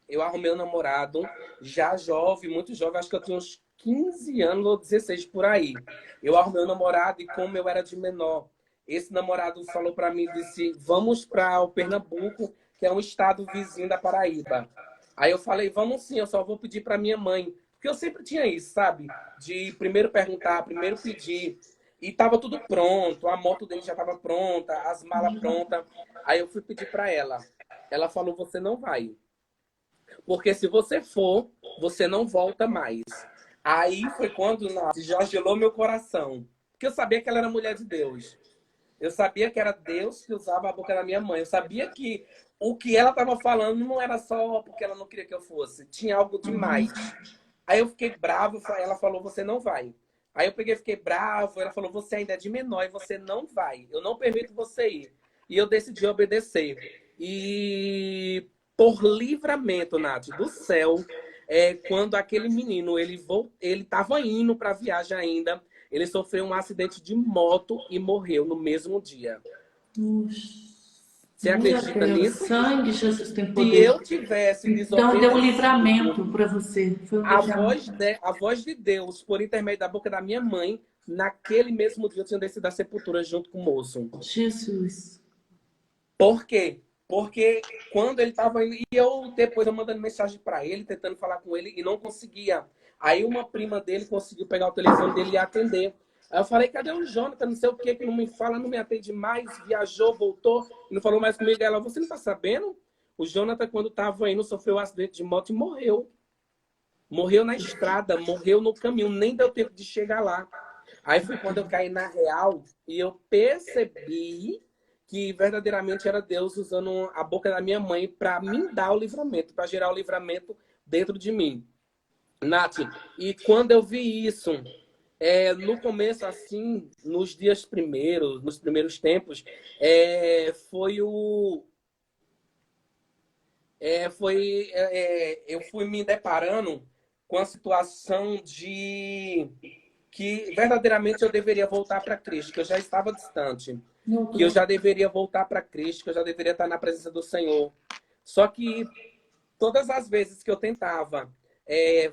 Eu arrumei um namorado já jovem, muito jovem, acho que eu tinha uns 15 anos ou 16 por aí. Eu arrumei um namorado e como eu era de menor, esse namorado falou para mim, disse, vamos para o Pernambuco, que é um estado vizinho da Paraíba. Aí eu falei, vamos sim, eu só vou pedir para minha mãe. Porque eu sempre tinha isso, sabe? De primeiro perguntar, primeiro pedir. E tava tudo pronto, a moto dele já estava pronta, as malas prontas. Aí eu fui pedir para ela. Ela falou, você não vai. Porque se você for, você não volta mais. Aí foi quando já gelou meu coração. Porque eu sabia que ela era mulher de Deus. Eu sabia que era Deus que usava a boca da minha mãe. Eu sabia que o que ela estava falando não era só porque ela não queria que eu fosse. Tinha algo demais. Aí eu fiquei bravo. Ela falou, você não vai. Aí eu peguei, fiquei bravo. Ela falou, você ainda é de menor e você não vai. Eu não permito você ir. E eu decidi obedecer. E por livramento, Nath, do céu, quando aquele menino, ele estava indo para a viagem ainda, ele sofreu um acidente de moto e morreu no mesmo dia. Puxa, Você meu acredita Deus, nisso? sangue, Jesus tem Se poder. eu tivesse Então deu um desobedecido, livramento para você. Foi um livramento. a voz de Deus, por intermédio da boca da minha mãe, naquele mesmo dia eu tinha descido da sepultura junto com o moço. Jesus. Por quê? Porque quando ele estava indo, e eu depois eu mandando mensagem para ele, tentando falar com ele e não conseguia. Aí uma prima dele conseguiu pegar o telefone dele e atender. Aí eu falei, cadê o Jonathan? Não sei o que não me fala, não me atende mais, viajou, voltou, e não falou mais comigo. Ela, você não está sabendo? O Jonathan, quando estava indo, sofreu um acidente de moto e morreu. Morreu na estrada, morreu no caminho, nem deu tempo de chegar lá. Aí foi quando eu caí na real e eu percebi que verdadeiramente era Deus usando a boca da minha mãe para me dar o livramento, para gerar o livramento dentro de mim. Nath, e quando eu vi isso, no começo, assim, nos dias primeiros, nos primeiros tempos, foi o. Eu fui me deparando com a situação de que verdadeiramente eu deveria voltar para Cristo, que eu já estava distante, Meu que eu Deus. já deveria voltar para Cristo, que eu já deveria estar na presença do Senhor. Só que todas as vezes que eu tentava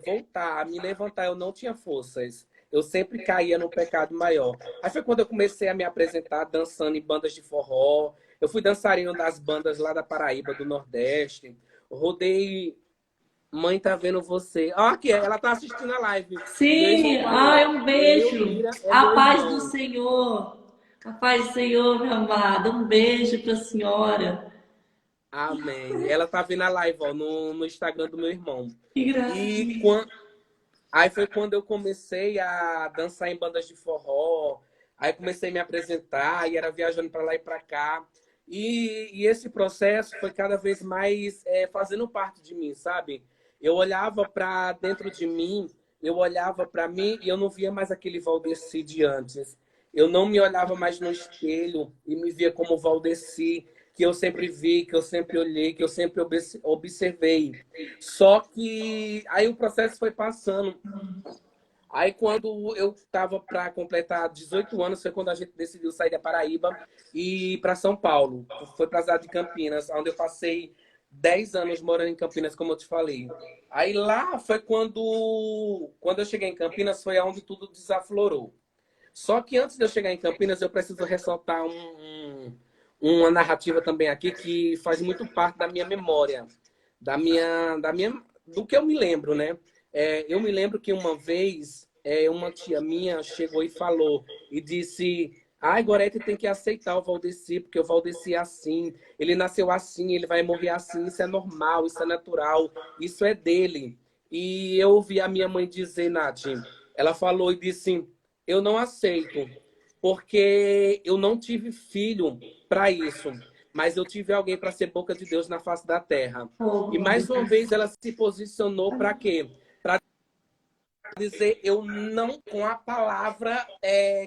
voltar, me levantar, eu não tinha forças. Eu sempre caía no pecado maior. Aí foi quando eu comecei a me apresentar dançando em bandas de forró. Eu fui dançarino das bandas lá da Paraíba, do Nordeste. Rodei. Mãe tá vendo você. Ó, aqui, ela tá assistindo a live. Meu irmão Sim, falou: ai, um beijo. Leomira é A meu paz do irmão. Senhor. A paz do Senhor, meu amado. Um beijo para a senhora. Amém. Ela tá vendo a live, ó, no Instagram do meu irmão. Que E gracinha. aí foi quando eu comecei a dançar em bandas de forró. Aí comecei a me apresentar e era viajando para lá e para cá. E esse processo foi cada vez mais fazendo parte de mim, sabe? Eu olhava para dentro de mim, eu olhava para mim e eu não via mais aquele Valdeci de antes. Eu não me olhava mais no espelho e me via como Valdeci, que eu sempre vi, que eu sempre olhei, que eu sempre observei. Só que aí o processo foi passando. Aí quando eu estava para completar 18 anos, foi quando a gente decidiu sair da Paraíba e ir para São Paulo. Foi para a cidade de Campinas, onde eu passei 10 anos morando em Campinas, como eu te falei. Aí lá foi quando eu cheguei em Campinas, foi onde tudo desaflorou. Só que antes de eu chegar em Campinas, eu preciso ressaltar uma narrativa também aqui que faz muito parte da minha memória, do que eu me lembro, né? Eu me lembro que uma vez uma tia minha chegou e falou e disse: Ai, Gorete tem que aceitar o Valdeci, porque o Valdeci é assim, ele nasceu assim, ele vai morrer assim, isso é normal, isso é natural, isso é dele. E eu ouvi a minha mãe dizer, Nath, ela falou e disse, eu não aceito, porque eu não tive filho para isso, mas eu tive alguém para ser boca de Deus na face da terra. Oh, E glória mais a uma Deus. vez ela se posicionou para quê? Dizer eu não com a palavra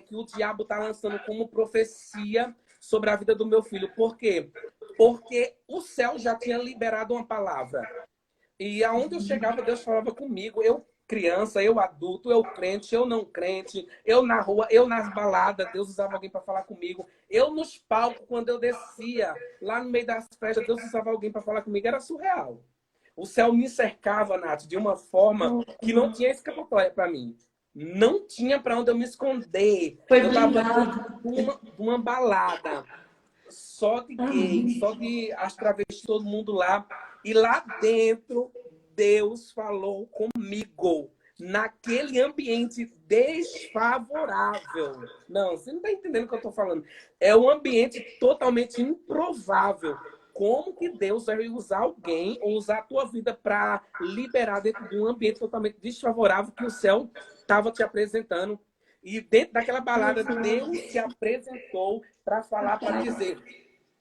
que o diabo está lançando como profecia sobre a vida do meu filho. Por quê? Porque o céu já tinha liberado uma palavra. E aonde eu chegava, Deus falava comigo. Eu criança, eu adulto, eu crente, eu não crente, eu na rua, eu nas baladas, Deus usava alguém para falar comigo. Eu nos palcos, quando eu descia, lá no meio das festas, Deus usava alguém para falar comigo. Era surreal. O céu me cercava, Nath, de uma forma que não tinha escapatória para mim. Não tinha para onde eu me esconder. Foi Eu estava dentro blindado. de uma balada, só de gay, Amém. só de as travestis, todo mundo lá. E lá dentro, Deus falou comigo. Naquele ambiente desfavorável. Não, você não está entendendo o que eu estou falando. É um ambiente totalmente improvável. Como que Deus vai usar alguém ou usar a tua vida para liberar dentro de um ambiente totalmente desfavorável que o céu estava te apresentando? E dentro daquela balada, Deus se apresentou para falar, para dizer: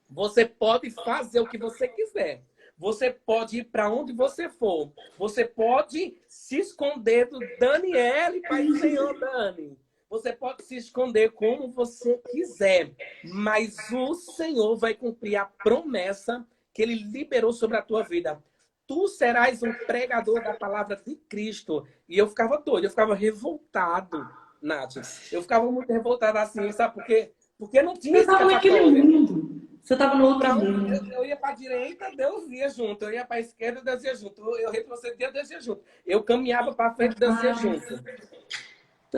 você pode fazer o que você quiser. Você pode ir para onde você for. Você pode se esconder do Daniel, Pai do Senhor, Dani. Você pode se esconder como você quiser. Mas o Senhor vai cumprir a promessa que Ele liberou sobre a tua vida. Tu serás um pregador da palavra de Cristo. E eu ficava doido, eu ficava revoltado, Nath. Eu ficava muito revoltado assim, sabe por quê? Porque não Você tinha estava naquele escapatória. mundo. Você estava no outro Para onde mundo. eu ia para a direita, Deus ia junto. Eu ia para a esquerda, Deus ia junto. Eu retrocedia, Deus ia junto. Eu caminhava para frente, Deus ia junto.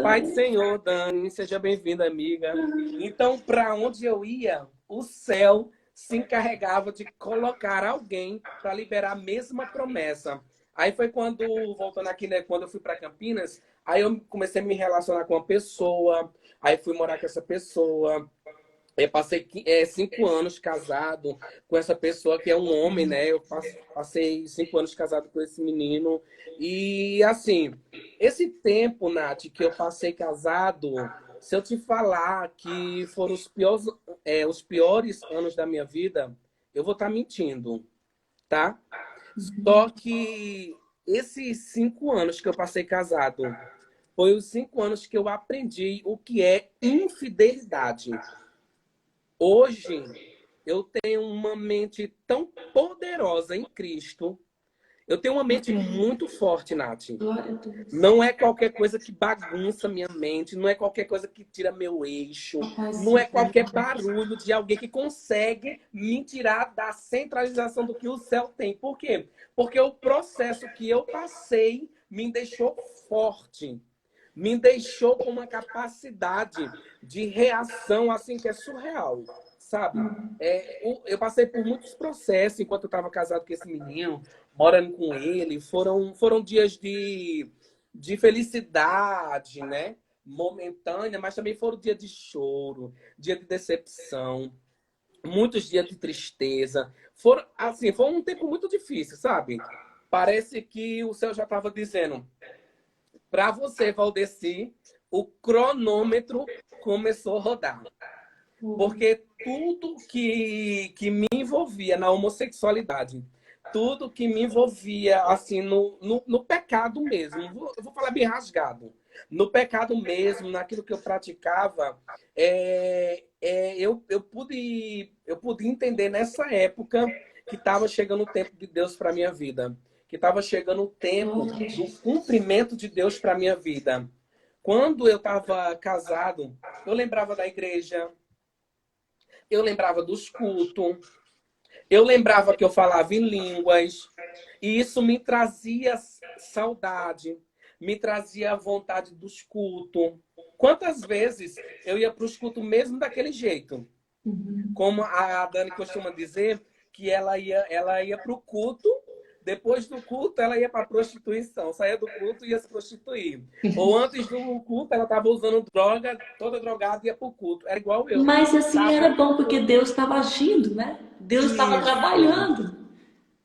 Pai do Senhor, Dani, seja bem-vinda, amiga. Então, para onde eu ia, o céu se encarregava de colocar alguém para liberar a mesma promessa. Aí foi quando, voltando aqui, né, quando eu fui para Campinas, aí eu comecei a me relacionar com uma pessoa, aí fui morar com essa pessoa. Eu passei 5 anos casado com essa pessoa que é um homem, né? Eu passei 5 anos casado com esse menino. E, assim, esse tempo, Nath, que eu passei casado, se eu te falar que foram os piores anos da minha vida, eu vou estar mentindo, tá? Só que esses 5 anos que eu passei casado, foi os 5 anos que eu aprendi o que é infidelidade. Hoje, eu tenho uma mente tão poderosa em Cristo. Eu tenho uma mente muito forte, Nath. Glória a Deus. Não é qualquer coisa que bagunça minha mente, não é qualquer coisa que tira meu eixo, Rapaz, não é qualquer barulho de alguém que consegue me tirar da centralização do que o céu tem. Por quê? Porque o processo que eu passei me deixou forte, me deixou com uma capacidade de reação assim que é surreal, sabe? Eu passei por muitos processos enquanto eu estava casado com esse menino, morando com ele. Foram dias de felicidade, né? Momentânea, mas também foram dias de choro, dia de decepção, muitos dias de tristeza. Foi um tempo muito difícil, sabe? Parece que o céu já estava dizendo: para você, Valdeci, o cronômetro começou a rodar. Porque tudo que me envolvia na homossexualidade, tudo que me envolvia assim no pecado mesmo, eu vou falar bem rasgado, no pecado mesmo, naquilo que eu praticava, eu pude entender nessa época que estava chegando o tempo de Deus para minha vida, que estava chegando o tempo do cumprimento de Deus para minha vida. Quando eu estava casado, eu lembrava da igreja, eu lembrava dos cultos, eu lembrava que eu falava em línguas, e isso me trazia saudade, me trazia a vontade dos cultos. Quantas vezes eu ia para os cultos mesmo daquele jeito? Como a Dani costuma dizer, que ela ia para o culto, Depois do culto, ela ia para prostituição. Saía do culto e ia se prostituir. Ou antes do culto, ela estava usando droga, toda drogada, e ia para o culto. Era igual eu. Mas assim Tava era bom, porque Deus estava agindo, né? Deus estava isso. trabalhando.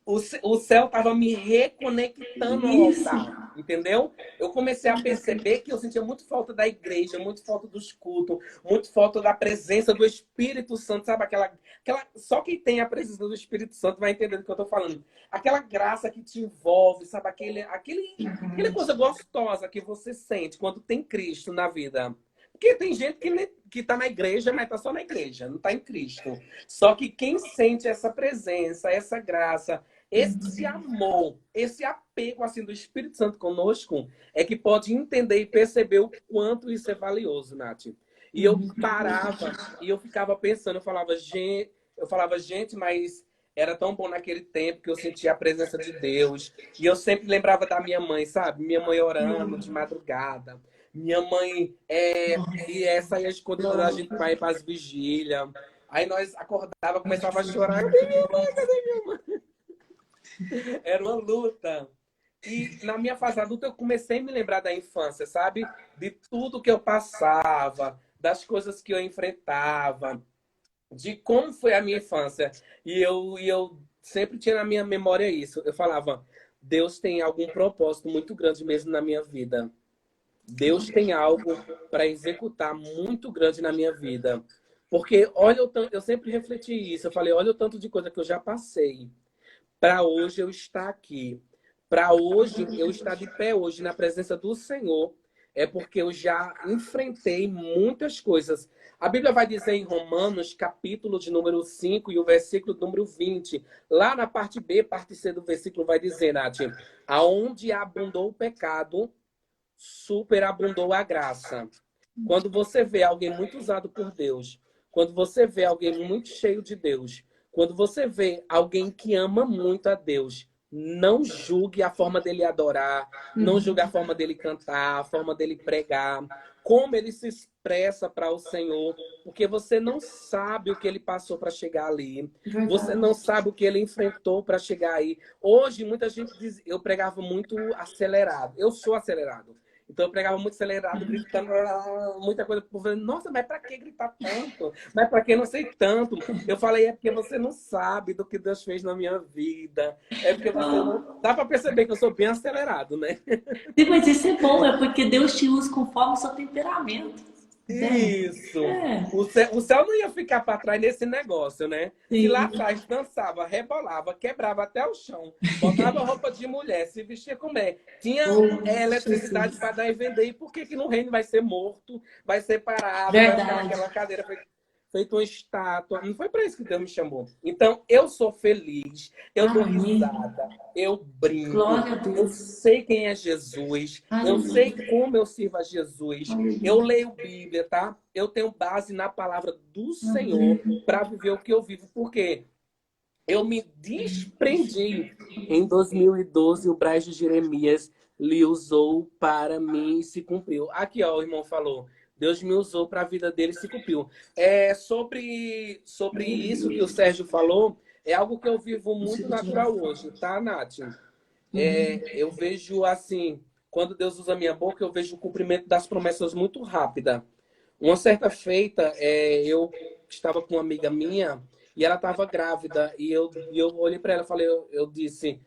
O céu estava me reconectando ao Isso. altar, entendeu? Eu comecei a perceber que eu sentia muito falta da igreja, muito falta dos cultos, muito falta da presença do Espírito Santo, sabe? Só quem tem a presença do Espírito Santo vai entender do que eu estou falando. Aquela graça que te envolve, sabe? Aquela coisa gostosa que você sente quando tem Cristo na vida. Porque tem gente que tá na igreja, mas tá só na igreja, não tá em Cristo. Só que quem sente essa presença, essa graça, esse amor, esse apego assim do Espírito Santo conosco, é que pode entender e perceber o quanto isso é valioso, Nath. E eu parava e eu ficava pensando, eu falava, gente, mas era tão bom naquele tempo que eu sentia a presença de Deus. E eu sempre lembrava da minha mãe, sabe? Minha mãe orando de madrugada. Minha mãe e essa aí escondida da gente para ir para as vigílias. Aí nós acordava, começava a chorar. Cadê minha mãe? Cadê minha mãe? Era uma luta. E na minha fase adulta eu comecei a me lembrar da infância, sabe? De tudo que eu passava, das coisas que eu enfrentava, de como foi a minha infância. E eu sempre tinha na minha memória isso. Eu falava, Deus tem algum propósito muito grande mesmo na minha vida. Deus tem algo para executar muito grande na minha vida. Porque olha, eu sempre refleti isso. Eu falei, olha o tanto de coisa que eu já passei. Para hoje eu estar aqui. Para hoje eu estar de pé hoje na presença do Senhor. É porque eu já enfrentei muitas coisas. A Bíblia vai dizer em Romanos, capítulo de número 5 e o versículo número 20. Lá na parte B, parte C do versículo vai dizer, Nath, aonde abundou o pecado, superabundou a graça. Quando você vê alguém muito usado por Deus, quando você vê alguém muito cheio de Deus, quando você vê alguém que ama muito a Deus, não julgue a forma dele adorar, não julgue a forma dele cantar, a forma dele pregar, como ele se expressa para o Senhor, porque você não sabe o que ele passou para chegar ali, você não sabe o que ele enfrentou para chegar aí. Hoje, muita gente diz, eu pregava muito acelerado, eu sou acelerado. Então eu pregava muito acelerado, gritando, muita coisa. Nossa, mas para que gritar tanto? Mas para que não sei tanto? Eu falei, é porque você não sabe do que Deus fez na minha vida. É porque você não... Dá para perceber que eu sou bem acelerado, né? Sim, mas isso é bom, é porque Deus te usa conforme o seu temperamento. Isso. É. O céu não ia ficar para trás nesse negócio, né? Sim. Se lá atrás dançava, rebolava, quebrava até o chão, botava roupa de mulher, se vestia como é, tinha eletricidade para dar e vender, e por que que no reino vai ser morto, vai ser parado, vai ficar naquela cadeira feito uma estátua? Não foi para isso que Deus me chamou. Então, eu sou feliz, eu dou risada, eu brinco, Glória a Deus. eu sei quem é Jesus, eu sei como eu sirvo a Jesus, eu leio Bíblia, tá? Eu tenho base na palavra do Senhor para viver o que eu vivo. Por quê? Eu me desprendi. Em 2012, o Braz de Jeremias lhe usou para mim e se cumpriu. Aqui, ó, o irmão falou. Deus me usou para a vida dele e se cumpriu. Sobre isso que o Sérgio falou, é algo que eu vivo muito natural hoje, tá, Nath? Eu vejo assim, quando Deus usa a minha boca, eu vejo o cumprimento das promessas muito rápida. Uma certa feita, eu estava com uma amiga minha e ela estava grávida. E eu olhei para ela e falei, eu disse,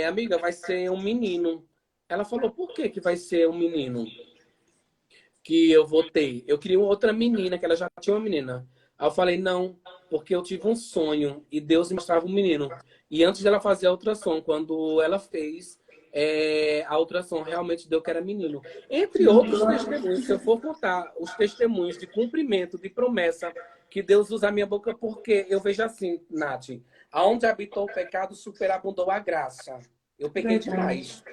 amiga, vai ser um menino. Ela falou, por que vai ser um menino que eu vou ter? Eu queria outra menina, que ela já tinha uma menina. Aí eu falei, não, porque eu tive um sonho e Deus me mostrava um menino. E antes dela fazer a ultrassom, quando ela fez a ultrassom, realmente deu que era menino. Entre outros testemunhos, se eu for contar os testemunhos de cumprimento, de promessa, que Deus usa a minha boca, porque eu vejo assim, Nath, aonde habitou o pecado, superabundou a graça. Eu pequei demais.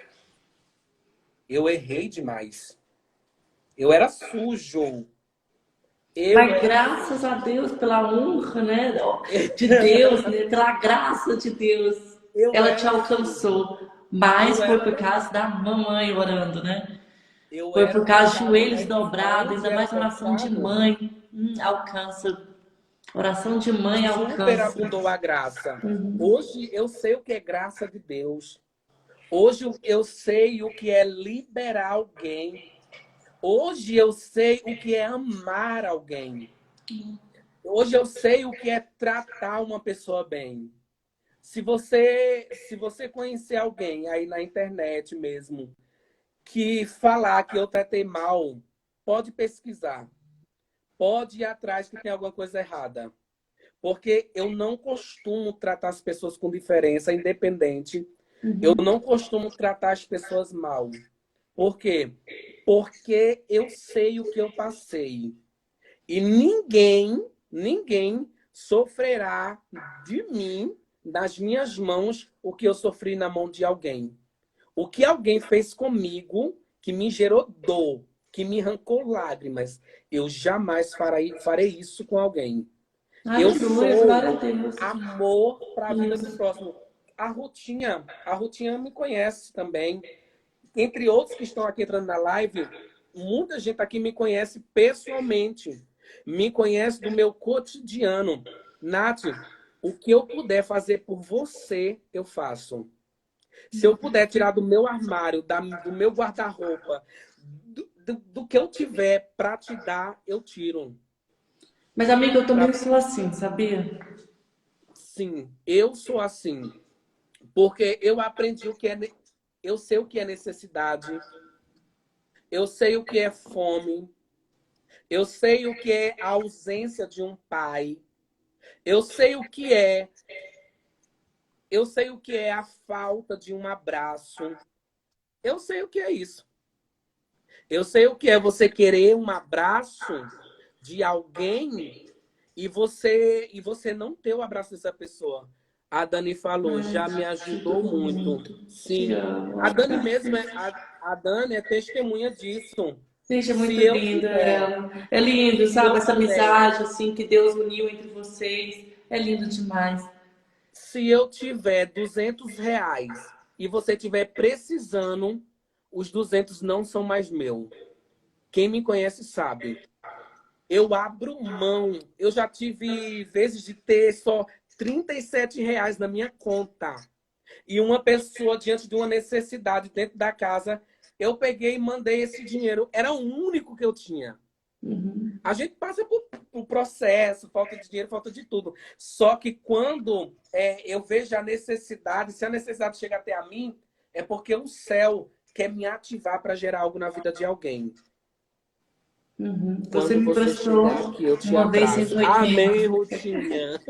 Eu errei demais. Eu era sujo. Mas graças a Deus pela honra, né, de Deus, né, pela graça de Deus, ela te alcançou. Mas foi por causa da mamãe orando, né? Foi por causa de joelhos dobrados, ainda mais oração de mãe. Alcança. Oração de mãe alcança. superabundou a graça. Uhum. Hoje eu sei o que é graça de Deus. Hoje eu sei o que é liberar alguém. Hoje eu sei o que é amar alguém. Hoje eu sei o que é tratar uma pessoa bem. Se você conhecer alguém aí na internet mesmo que falar que eu tratei mal, pode pesquisar. Pode ir atrás que tem alguma coisa errada. Porque eu não costumo tratar as pessoas com diferença, independente. Eu Uhum. não costumo tratar as pessoas mal. Por quê? Porque eu sei o que eu passei. E ninguém sofrerá de mim, das minhas mãos, o que eu sofri na mão de alguém. O que alguém fez comigo, que me gerou dor, que me arrancou lágrimas, eu jamais farei isso com alguém. Eu Aleluia, glória a sou Deus. amor para a vida do Isso. próximo. A Rutinha me conhece também. Entre outros que estão aqui entrando na live, muita gente aqui me conhece pessoalmente. Me conhece do meu cotidiano. Nath, o que eu puder fazer por você, eu faço. Se eu puder tirar do meu armário, do meu guarda-roupa, do que eu tiver para te dar, eu tiro. Mas, amiga, eu também Pra... sou assim, sabia? Sim, eu sou assim. Porque eu aprendi o que é. Eu sei o que é necessidade. Eu sei o que é fome. Eu sei o que é a ausência de um pai. Eu sei o que é. Eu sei o que é a falta de um abraço. Eu sei o que é isso. Eu sei o que é você querer um abraço de alguém e você não ter o abraço dessa pessoa. A Dani falou, Ai, já me te ajudou dou muito. muito. Te Sim. amo. A Dani mesmo, a Dani é testemunha disso. Gente, é muito Se eu linda tiver, ela. É lindo, se sabe? eu Essa tiver, amizade, assim, que Deus uniu entre vocês. É lindo demais. se eu tiver R$ 200 e você tiver precisando, os 200 não são mais meu. Quem me conhece sabe. Eu abro mão. Eu já tive vezes de ter só R$ 37 na minha conta. E uma pessoa diante de uma necessidade dentro da casa, eu peguei e mandei esse dinheiro. Era o único que eu tinha. Uhum. A gente passa por processo, falta de dinheiro, falta de tudo. Só que quando eu vejo a necessidade, se a necessidade chega até a mim, é porque o céu quer me ativar para gerar algo na vida de alguém. Uhum. Você Quando me você chegar prestou aqui, eu te uma vez abraço. 180. Amém, Rutinha.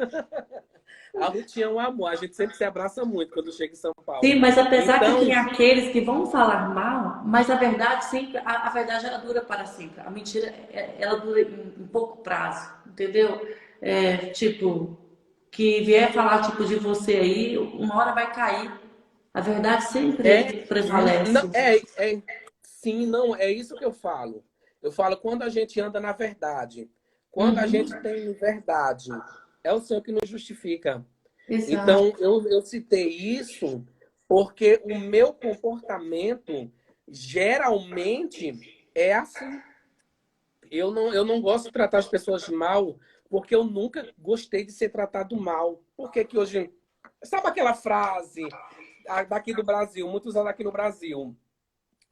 A Rutinha é um amor. A gente sempre se abraça muito quando chega em São Sim, Paulo. mas apesar que tem Então, aqueles que vão falar mal, mas a verdade sempre, a verdade ela dura para sempre. A mentira, ela dura em pouco prazo, entendeu? É, tipo, que vier falar tipo de você aí, uma hora vai cair. A verdade sempre não, prevalece. sim, não, é isso que eu falo. Eu falo quando a gente anda na verdade, quando a gente Uhum, tem verdade, é o Senhor que nos justifica. exato. Então, eu citei isso porque o meu comportamento geralmente é assim. Eu não gosto de tratar as pessoas mal, porque eu nunca gostei de ser tratado mal. Por que que hoje. Sabe aquela frase daqui do Brasil, muito usada aqui no Brasil?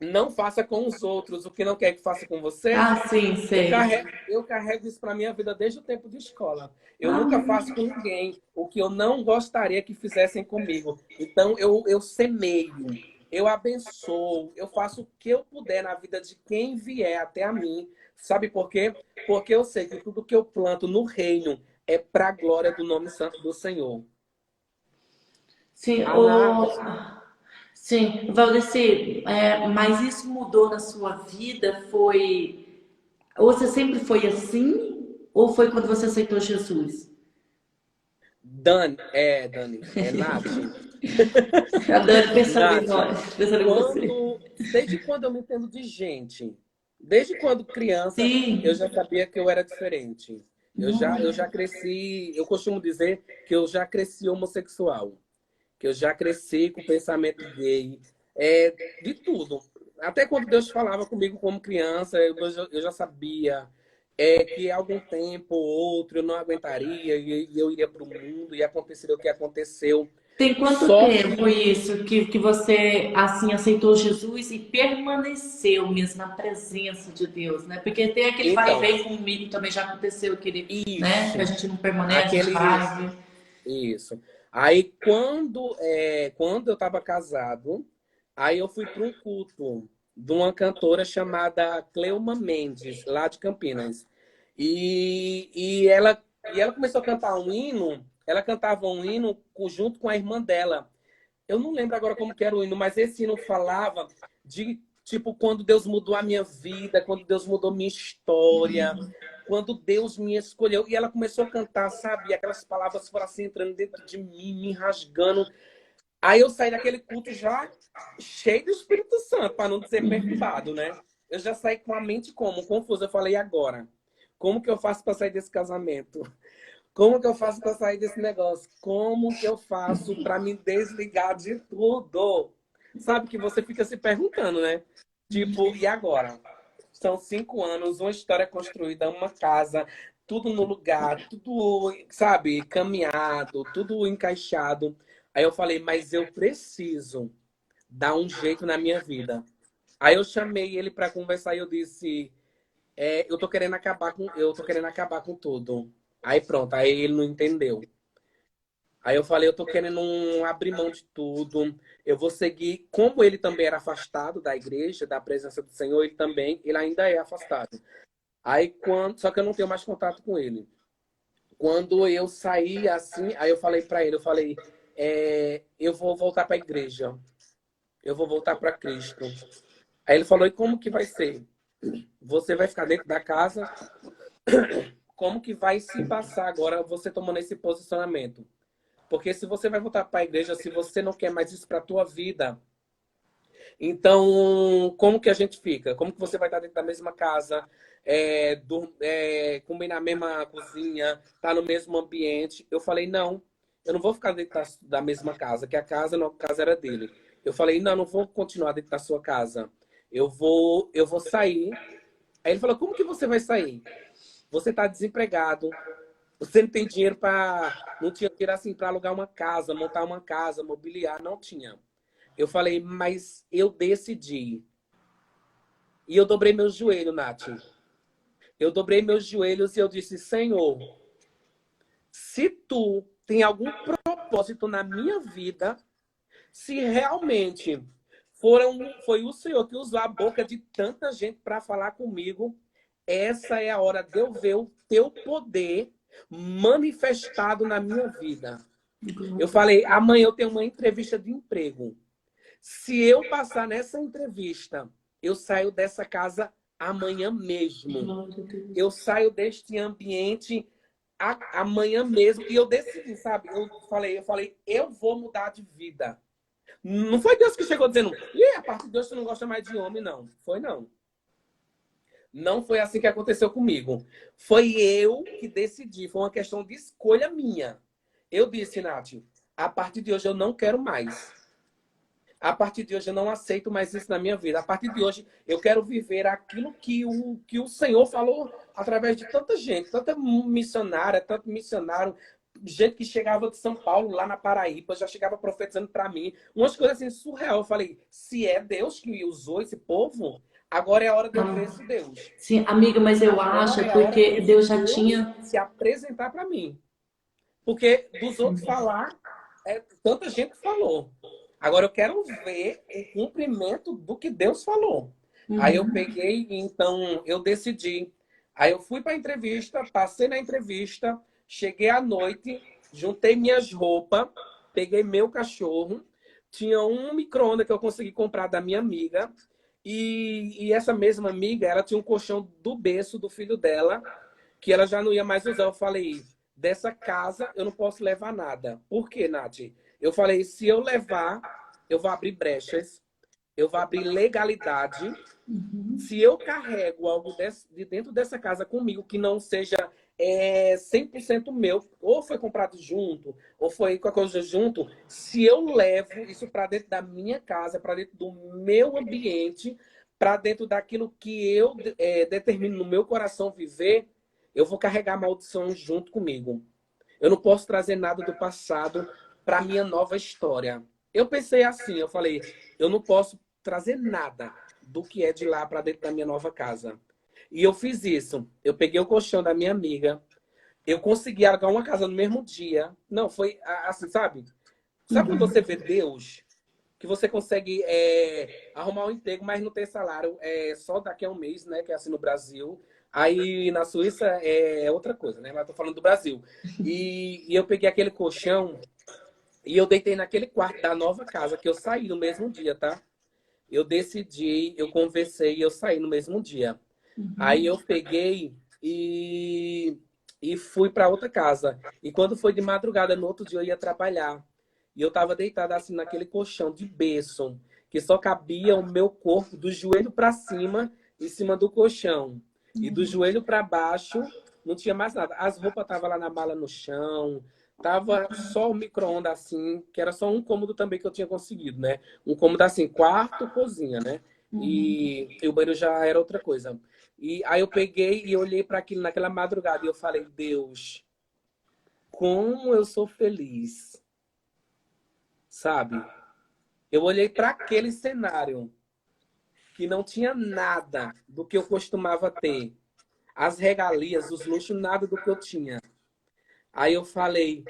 Não faça com os outros o que não quer que faça com você? Ah, sim, Eu sei. carrego, eu carrego isso para minha vida desde o tempo de escola. Eu nunca Amém. faço com ninguém o que eu não gostaria que fizessem comigo. Então, eu semeio, eu abençoo, eu faço o que eu puder na vida de quem vier até a mim. Sabe por quê? Porque eu sei que tudo que eu planto no reino é para a glória do nome santo do Senhor. Sim, A Nath, sim, Valdeci, mas isso mudou na sua vida? Foi. Ou você sempre foi assim? Ou foi quando você aceitou Jesus? Dani, Nath. A Dani pensando em Nath, nós, pensando em você. desde quando eu me entendo de gente, desde quando criança, eu Sim. já sabia que eu era diferente. Eu já cresci, eu costumo dizer que eu já cresci homossexual, que eu já cresci com pensamento gay, de tudo. Até quando Deus falava comigo como criança, eu já sabia. que algum tempo ou outro eu não aguentaria e eu iria para o mundo e aconteceria o que aconteceu. Tem quanto Só tempo que, isso que você assim aceitou Jesus e permaneceu mesmo na presença de Deus, né? Porque tem aquele vai e então, vem comigo também já aconteceu aquele, né? Que a isso, gente não permanece, a gente aqueles, vai. isso. Aí quando eu estava casado, aí eu fui para um culto de uma cantora chamada Cleuma Mendes, lá de Campinas. E ela começou a cantar um hino, ela cantava um hino junto com a irmã dela. Eu não lembro agora como que era o hino, mas esse hino falava de, tipo, quando Deus mudou a minha vida, quando Deus mudou minha história, quando Deus me escolheu. E ela começou a cantar, sabe? E aquelas palavras foram assim entrando dentro de mim, me rasgando. Aí eu saí daquele culto já cheio do Espírito Santo, para não ser perturbado, né? Eu já saí com a mente como? Confusa. Eu falei, e agora? Como que eu faço para sair desse casamento? Como que eu faço para sair desse negócio? Como que eu faço para me desligar de tudo? Sabe que você fica se perguntando, né? Tipo, e agora? São 5 anos, uma história construída, uma casa, tudo no lugar, tudo, sabe, caminhado, tudo encaixado. Aí eu falei, mas eu preciso dar um jeito na minha vida. Aí eu chamei ele para conversar e eu disse, eu tô querendo acabar com tudo. Aí pronto, aí ele não entendeu. Aí eu falei, eu tô querendo abrir mão de tudo. Eu vou seguir, como ele também era afastado da igreja, da presença do Senhor, ele ainda é afastado. Só que eu não tenho mais contato com ele. Quando eu saí assim, aí eu falei para ele, eu falei, eu vou voltar para a igreja. Eu vou voltar para Cristo. Aí ele falou, e como que vai ser? Você vai ficar dentro da casa? Como que vai se passar agora você tomando esse posicionamento? Porque se você vai voltar para a igreja, se você não quer mais isso para a tua vida, então como que a gente fica? Como que você vai estar dentro da mesma casa, comer na mesma cozinha, estar no mesmo ambiente? Eu falei, não, eu não vou ficar dentro da mesma casa, que a casa, não, a casa era dele. Eu falei, não, eu não vou continuar dentro da sua casa. Eu vou sair. Aí ele falou, como que você vai sair? Você está desempregado, você não tem dinheiro para. Não tinha dinheiro assim para alugar uma casa, montar uma casa, mobiliar, não tinha. Eu falei, mas eu decidi. E eu dobrei meus joelhos, Nath. Eu dobrei meus joelhos e eu disse, Senhor, se tu tem algum propósito na minha vida, se realmente foi o Senhor que usou a boca de tanta gente para falar comigo, essa é a hora de eu ver o teu poder manifestado na minha vida. Eu falei, amanhã eu tenho uma entrevista de emprego. Se eu passar nessa entrevista, eu saio dessa casa amanhã mesmo. Glória a Deus. Eu saio deste ambiente amanhã mesmo. E eu decidi, sabe? Eu falei, eu vou mudar de vida. Não foi Deus que chegou dizendo, a partir de hoje você não gosta mais de homem, não. Foi não. Não foi assim que aconteceu comigo. Foi eu que decidi. Foi uma questão de escolha minha. Eu disse, Nath, a partir de hoje eu não quero mais. A partir de hoje eu não aceito mais isso na minha vida. A partir de hoje eu quero viver aquilo que o Senhor falou através de tanta gente, tanta missionária, tanto missionário, gente que chegava de São Paulo, lá na Paraíba, já chegava profetizando para mim. Umas coisas assim surreal. Eu falei, se é Deus que usou esse povo, agora é a hora de eu ver esse Deus. Sim, amiga, mas eu acho Agora é é a hora porque desse Deus já Deus tinha. se apresentar para mim. Porque dos outros falar, tanta gente falou. Agora eu quero ver o cumprimento do que Deus falou. Aí eu Uhum. peguei, então eu decidi. Aí eu fui para a entrevista, passei na entrevista, cheguei à noite, juntei minhas roupas, peguei meu cachorro, tinha um micro-ondas que eu consegui comprar da minha amiga, e essa mesma amiga, ela tinha um colchão do berço do filho dela, que ela já não ia mais usar. Eu falei, dessa casa eu não posso levar nada. Por quê, Nath? Eu falei, se eu levar, eu vou abrir brechas, eu vou abrir legalidade. Se eu carrego algo de dentro dessa casa comigo que não seja 100% meu, ou foi comprado junto, ou foi com a coisa junto, se eu levo isso para dentro da minha casa, para dentro do meu ambiente, para dentro daquilo que eu determino no meu coração viver, eu vou carregar a maldição junto comigo. Eu não posso trazer nada do passado para minha nova história. Eu pensei assim, eu falei, eu não posso trazer nada do que é de lá para dentro da minha nova casa. E eu fiz isso. Eu peguei o colchão da minha amiga, eu consegui alugar uma casa no mesmo dia. Não, foi assim, sabe? Sabe quando você vê Deus? Que você consegue arrumar um emprego, mas não tem salário só daqui a um mês, né? Que é assim no Brasil. Aí na Suíça é outra coisa, né? Mas eu tô falando do Brasil. E eu peguei aquele colchão e eu deitei naquele quarto da nova casa, que eu saí no mesmo dia, tá? Eu decidi, eu conversei e eu saí no mesmo dia. Aí eu peguei e fui para outra casa. E quando foi de madrugada, no outro dia eu ia trabalhar. E eu tava deitada assim naquele colchão de berço, que só cabia o meu corpo do joelho para cima, em cima do colchão. E do joelho para baixo, não tinha mais nada. As roupas estavam lá na mala no chão. Tava só o micro-ondas assim, que era só um cômodo também que eu tinha conseguido, né? Um cômodo assim, quarto, cozinha, né? E o banheiro já era outra coisa. E aí eu peguei e olhei para aquilo naquela madrugada e eu falei, Deus, como eu sou feliz, sabe? Eu olhei para aquele cenário que não tinha nada do que eu costumava ter. As regalias, os luxos, nada do que eu tinha. Aí eu falei,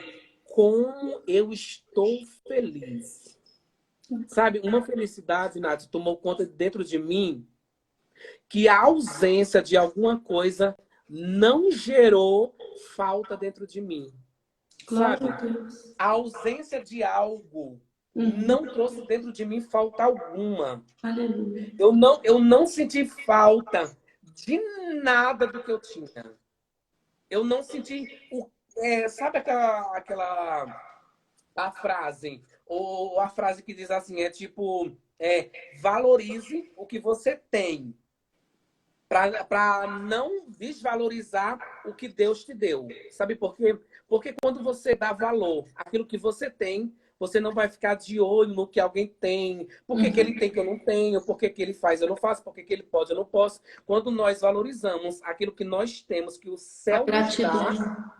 como eu estou feliz. Sabe, uma felicidade, Nath, tomou conta dentro de mim que a ausência de alguma coisa não gerou falta dentro de mim. Glória Sabe? a Deus. A ausência de algo não trouxe dentro de mim falta alguma. Aleluia. Eu não senti falta de nada do que eu tinha. Eu não senti sabe a frase, ou a frase que diz assim, é tipo, valorize o que você tem, para não desvalorizar o que Deus te deu. Sabe por quê? Porque quando você dá valor àquilo que você tem, você não vai ficar de olho no que alguém tem. Por que que ele tem que eu não tenho? Por que que ele faz eu não faço? Por que que ele pode eu não posso? Quando nós valorizamos aquilo que nós temos, que o A céu nos dá, gratidão.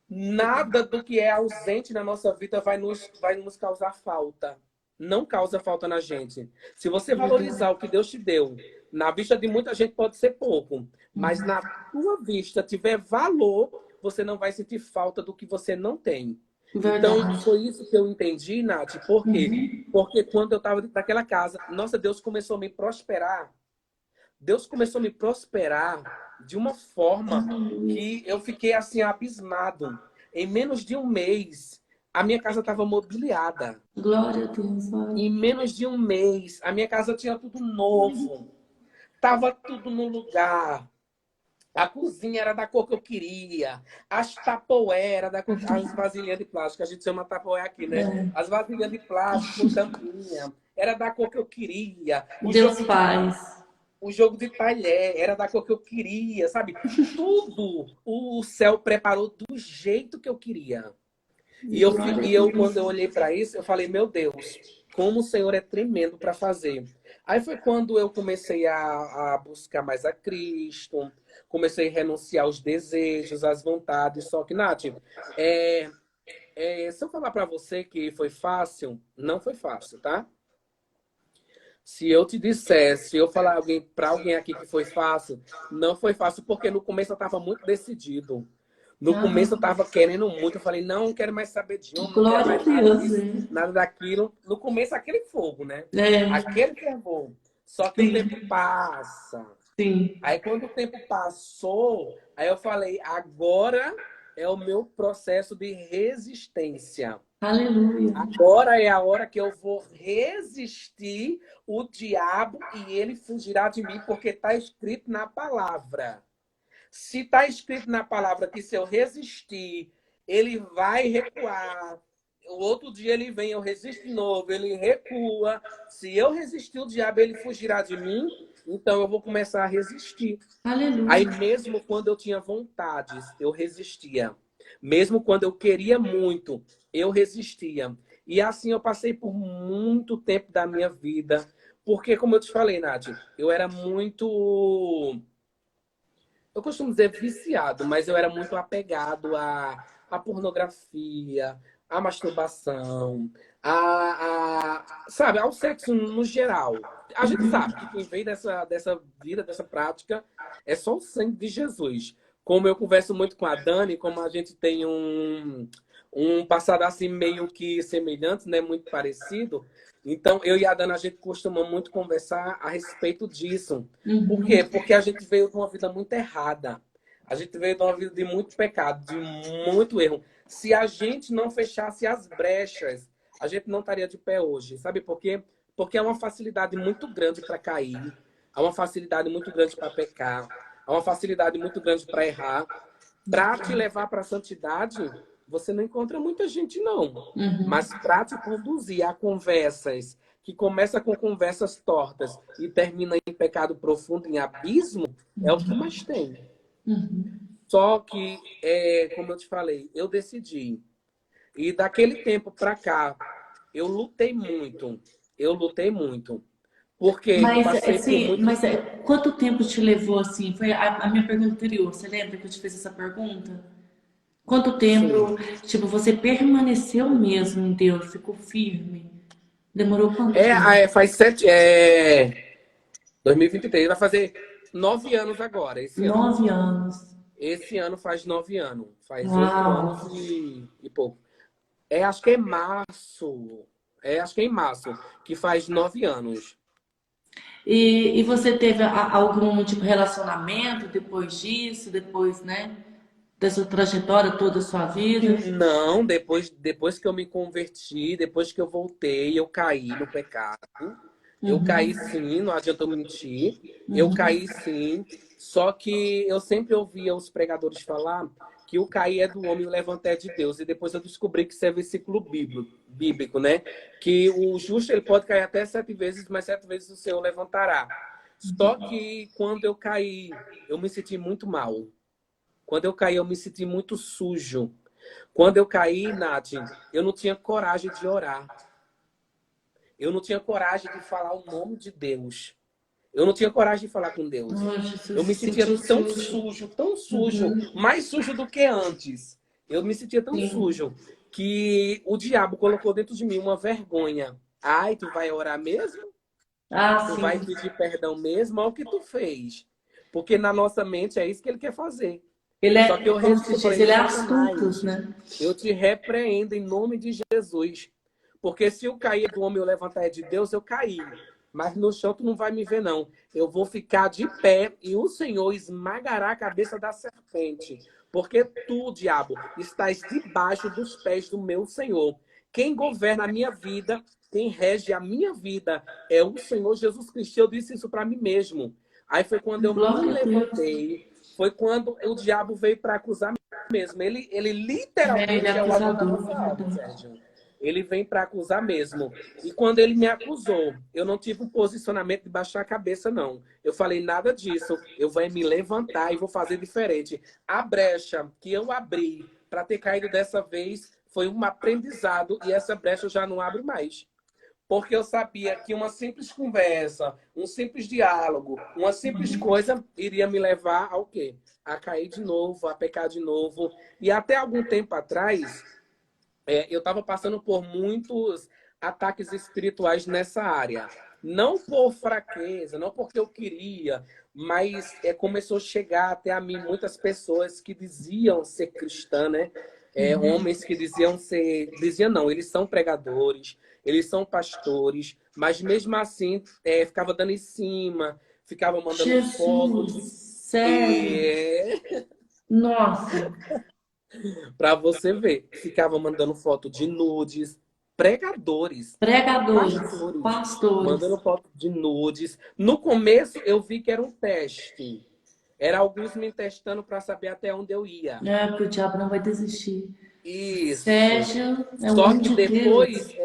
nada do que é ausente na nossa vida vai nos causar falta. Não causa falta na gente. Se você valorizar o que Deus te deu, na vista de muita gente pode ser pouco, mas na tua vista tiver valor, você não vai sentir falta do que você não tem. Então, Verdade. foi isso que eu entendi, Nath. Por quê? Porque quando eu estava naquela casa, nossa, Deus começou a me prosperar. Deus começou a me prosperar de uma forma que eu fiquei assim abismado. Em menos de um mês, a minha casa estava mobiliada. Glória a Deus. Em menos de um mês, a minha casa tinha tudo novo. Tava tudo no lugar. A cozinha era da cor que eu queria. As tapoé era da cor... As vasilhas de plástico. A gente chama tapoé aqui, né? As vasilhas de plástico com tampinha. Era da cor que eu queria. Deus faz. O jogo de talher era da cor que eu queria, sabe? Tudo o céu preparou do jeito que eu queria. Quando eu olhei para isso, eu falei, meu Deus, como o Senhor é tremendo para fazer. Aí foi quando eu comecei a buscar mais a Cristo, comecei a renunciar aos desejos, às vontades. Só que, Nath, se eu falar para você que foi fácil, não foi fácil, tá? Se eu te dissesse, se eu falar para alguém aqui que foi fácil, não foi fácil, porque no começo eu estava muito decidido. No começo eu estava querendo muito. Eu falei, não quero mais saber de homem, não quero Glória a mais nada Deus. disso, nada daquilo. No começo, aquele fogo, né? É, Aquele fervor. Só que o sim, tempo passa. sim. Aí quando o tempo passou, aí eu falei, agora é o meu processo de resistência. Aleluia. Agora é a hora que eu vou resistir o diabo e ele fugirá de mim, porque está escrito na palavra. Se está escrito na palavra que se eu resistir, ele vai recuar. O outro dia ele vem, eu resisto de novo, ele recua. Se eu resistir o diabo, ele fugirá de mim. Então eu vou começar a resistir. Aí Aleluia. mesmo quando eu tinha vontades, eu resistia. Mesmo quando eu queria muito, eu resistia. E assim eu passei por muito tempo da minha vida, Porque, como eu te falei, Nath, eu era muito, eu costumo dizer viciado, mas eu era muito apegado à pornografia, à masturbação, sabe, ao sexo no geral. A gente sabe que quem vem dessa vida, dessa prática, é só o sangue de Jesus. Como eu converso muito com a Dani, como a gente tem um passado assim meio que semelhante, né, muito parecido. Então, eu e a Dani, a gente costuma muito conversar a respeito disso. Por quê? Uhum. Porque a gente veio de uma vida muito errada. A gente veio de uma vida de muito pecado, de muito erro. Se a gente não fechasse as brechas, a gente não estaria de pé hoje. Sabe por quê? Porque é uma facilidade muito grande para cair, há uma facilidade muito grande para pecar, há uma facilidade muito grande para errar. Para te levar para a santidade, você não encontra muita gente, não. Uhum. Mas para te conduzir a conversas que começa com conversas tortas e termina em pecado profundo, em abismo, é o que mais tem. Uhum. Só que, como eu te falei, eu decidi. E daquele tempo para cá, eu lutei muito. Eu lutei muito. Porque eu Mas, passei por assim, muitos. quanto tempo te levou assim? Foi a minha pergunta anterior. Você lembra que eu te fiz essa pergunta? Quanto Sim. tempo, tipo, você permaneceu mesmo em Deus, ficou firme? Demorou quanto tempo? Faz 2023, vai fazer 9 anos agora, esse ano. 9 anos. Esse ano faz 9 anos. Faz oito Uau! anos e pouco. Acho que é março. Acho que é em março, que faz 9 anos. E você teve algum tipo de relacionamento depois disso, depois, né, dessa trajetória toda da sua vida? Não, depois que eu me converti, depois que eu voltei, eu caí no pecado. Eu caí Uhum, sim, não adianta eu mentir. Eu uhum. caí sim, só que eu sempre ouvia os pregadores falar que o cair é do homem e o levantar é de Deus. E depois eu descobri que isso é versículo bíblico, né? Que o justo ele pode cair até 7 vezes, mas 7 vezes o Senhor levantará. Só que quando eu caí, eu me senti muito mal. Quando eu caí, eu me senti muito sujo. Quando eu caí, Nath, eu não tinha coragem de orar. Eu não tinha coragem de falar o nome de Deus. Eu não tinha coragem de falar com Deus. Oh, Jesus, Eu me se sentia sentiu sujo. tão sujo, mais sujo do que antes. Eu me sentia tão Sim. sujo que o diabo colocou dentro de mim uma vergonha. Ai, tu vai orar mesmo? Ah, Tu vai sim. pedir perdão mesmo? Olha o que tu fez. Porque na nossa mente é isso que ele quer fazer. Ele Só que é, eu como se resisti, diz, falei, ele é astuto, Satanás, né? eu te repreendo em nome de Jesus. Porque se eu cair do homem e eu levantar é de Deus, eu caí. Mas no chão tu não vai me ver, não. Eu vou ficar de pé e o Senhor esmagará a cabeça da serpente. Porque tu, diabo, estás debaixo dos pés do meu Senhor. Quem governa a minha vida, quem rege a minha vida é o Senhor Jesus Cristo. Eu disse isso para mim mesmo. Aí foi quando eu me Glória a Deus. levantei, foi quando o diabo veio para acusar mesmo. Ele Ele é literalmente é o autor da acusador, nossa é alma, verdade. Sérgio. Ele vem para acusar mesmo. E quando ele me acusou, eu não tive um posicionamento de baixar a cabeça, não. Eu falei nada disso. Eu vou me levantar e vou fazer diferente. A brecha que eu abri para ter caído dessa vez foi um aprendizado e essa brecha eu já não abro mais. Porque eu sabia que uma simples conversa, um simples diálogo, uma simples coisa iria me levar ao quê? A cair de novo, a pecar de novo. E até algum tempo atrás, eu estava passando por muitos ataques espirituais nessa área. Não por fraqueza, não porque eu queria, mas começou a chegar até a mim muitas pessoas que diziam ser cristã, né? Homens que diziam não, eles são pregadores, eles são pastores, mas mesmo assim ficava dando em cima, ficava mandando foto Jesus, sério? Nossa, para você ver, ficava mandando foto de nudes, pregadores, pregadores, pastores, pastores. mandando foto de nudes. No começo eu vi que era um teste. Era alguns me testando para saber até onde eu ia. É, porque o diabo não vai desistir. Isso. Sérgio é um Só homem que de Deus. depois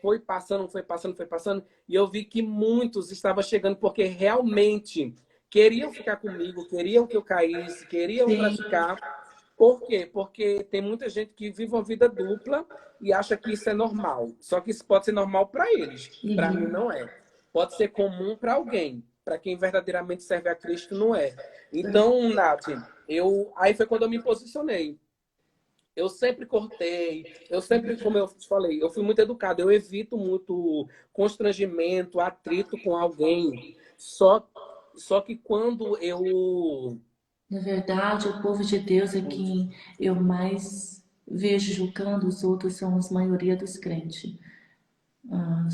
foi passando, foi passando, foi passando, e eu vi que muitos estavam chegando porque realmente queriam ficar comigo, queriam que eu caísse, queriam Sim. praticar. Por quê? Porque tem muita gente que vive uma vida dupla e acha que isso é normal. Só que isso pode ser normal para eles. Para mim Uhum. não é. pode ser comum para alguém. Para quem verdadeiramente serve a Cristo, não é. Então, Nath, aí foi quando eu me posicionei. Eu sempre cortei, eu sempre, como eu te falei, eu fui muito educado. Eu evito muito constrangimento, atrito com alguém. Só que quando eu... Na verdade, o povo de Deus é quem eu mais vejo julgando os outros, são a maioria dos crentes.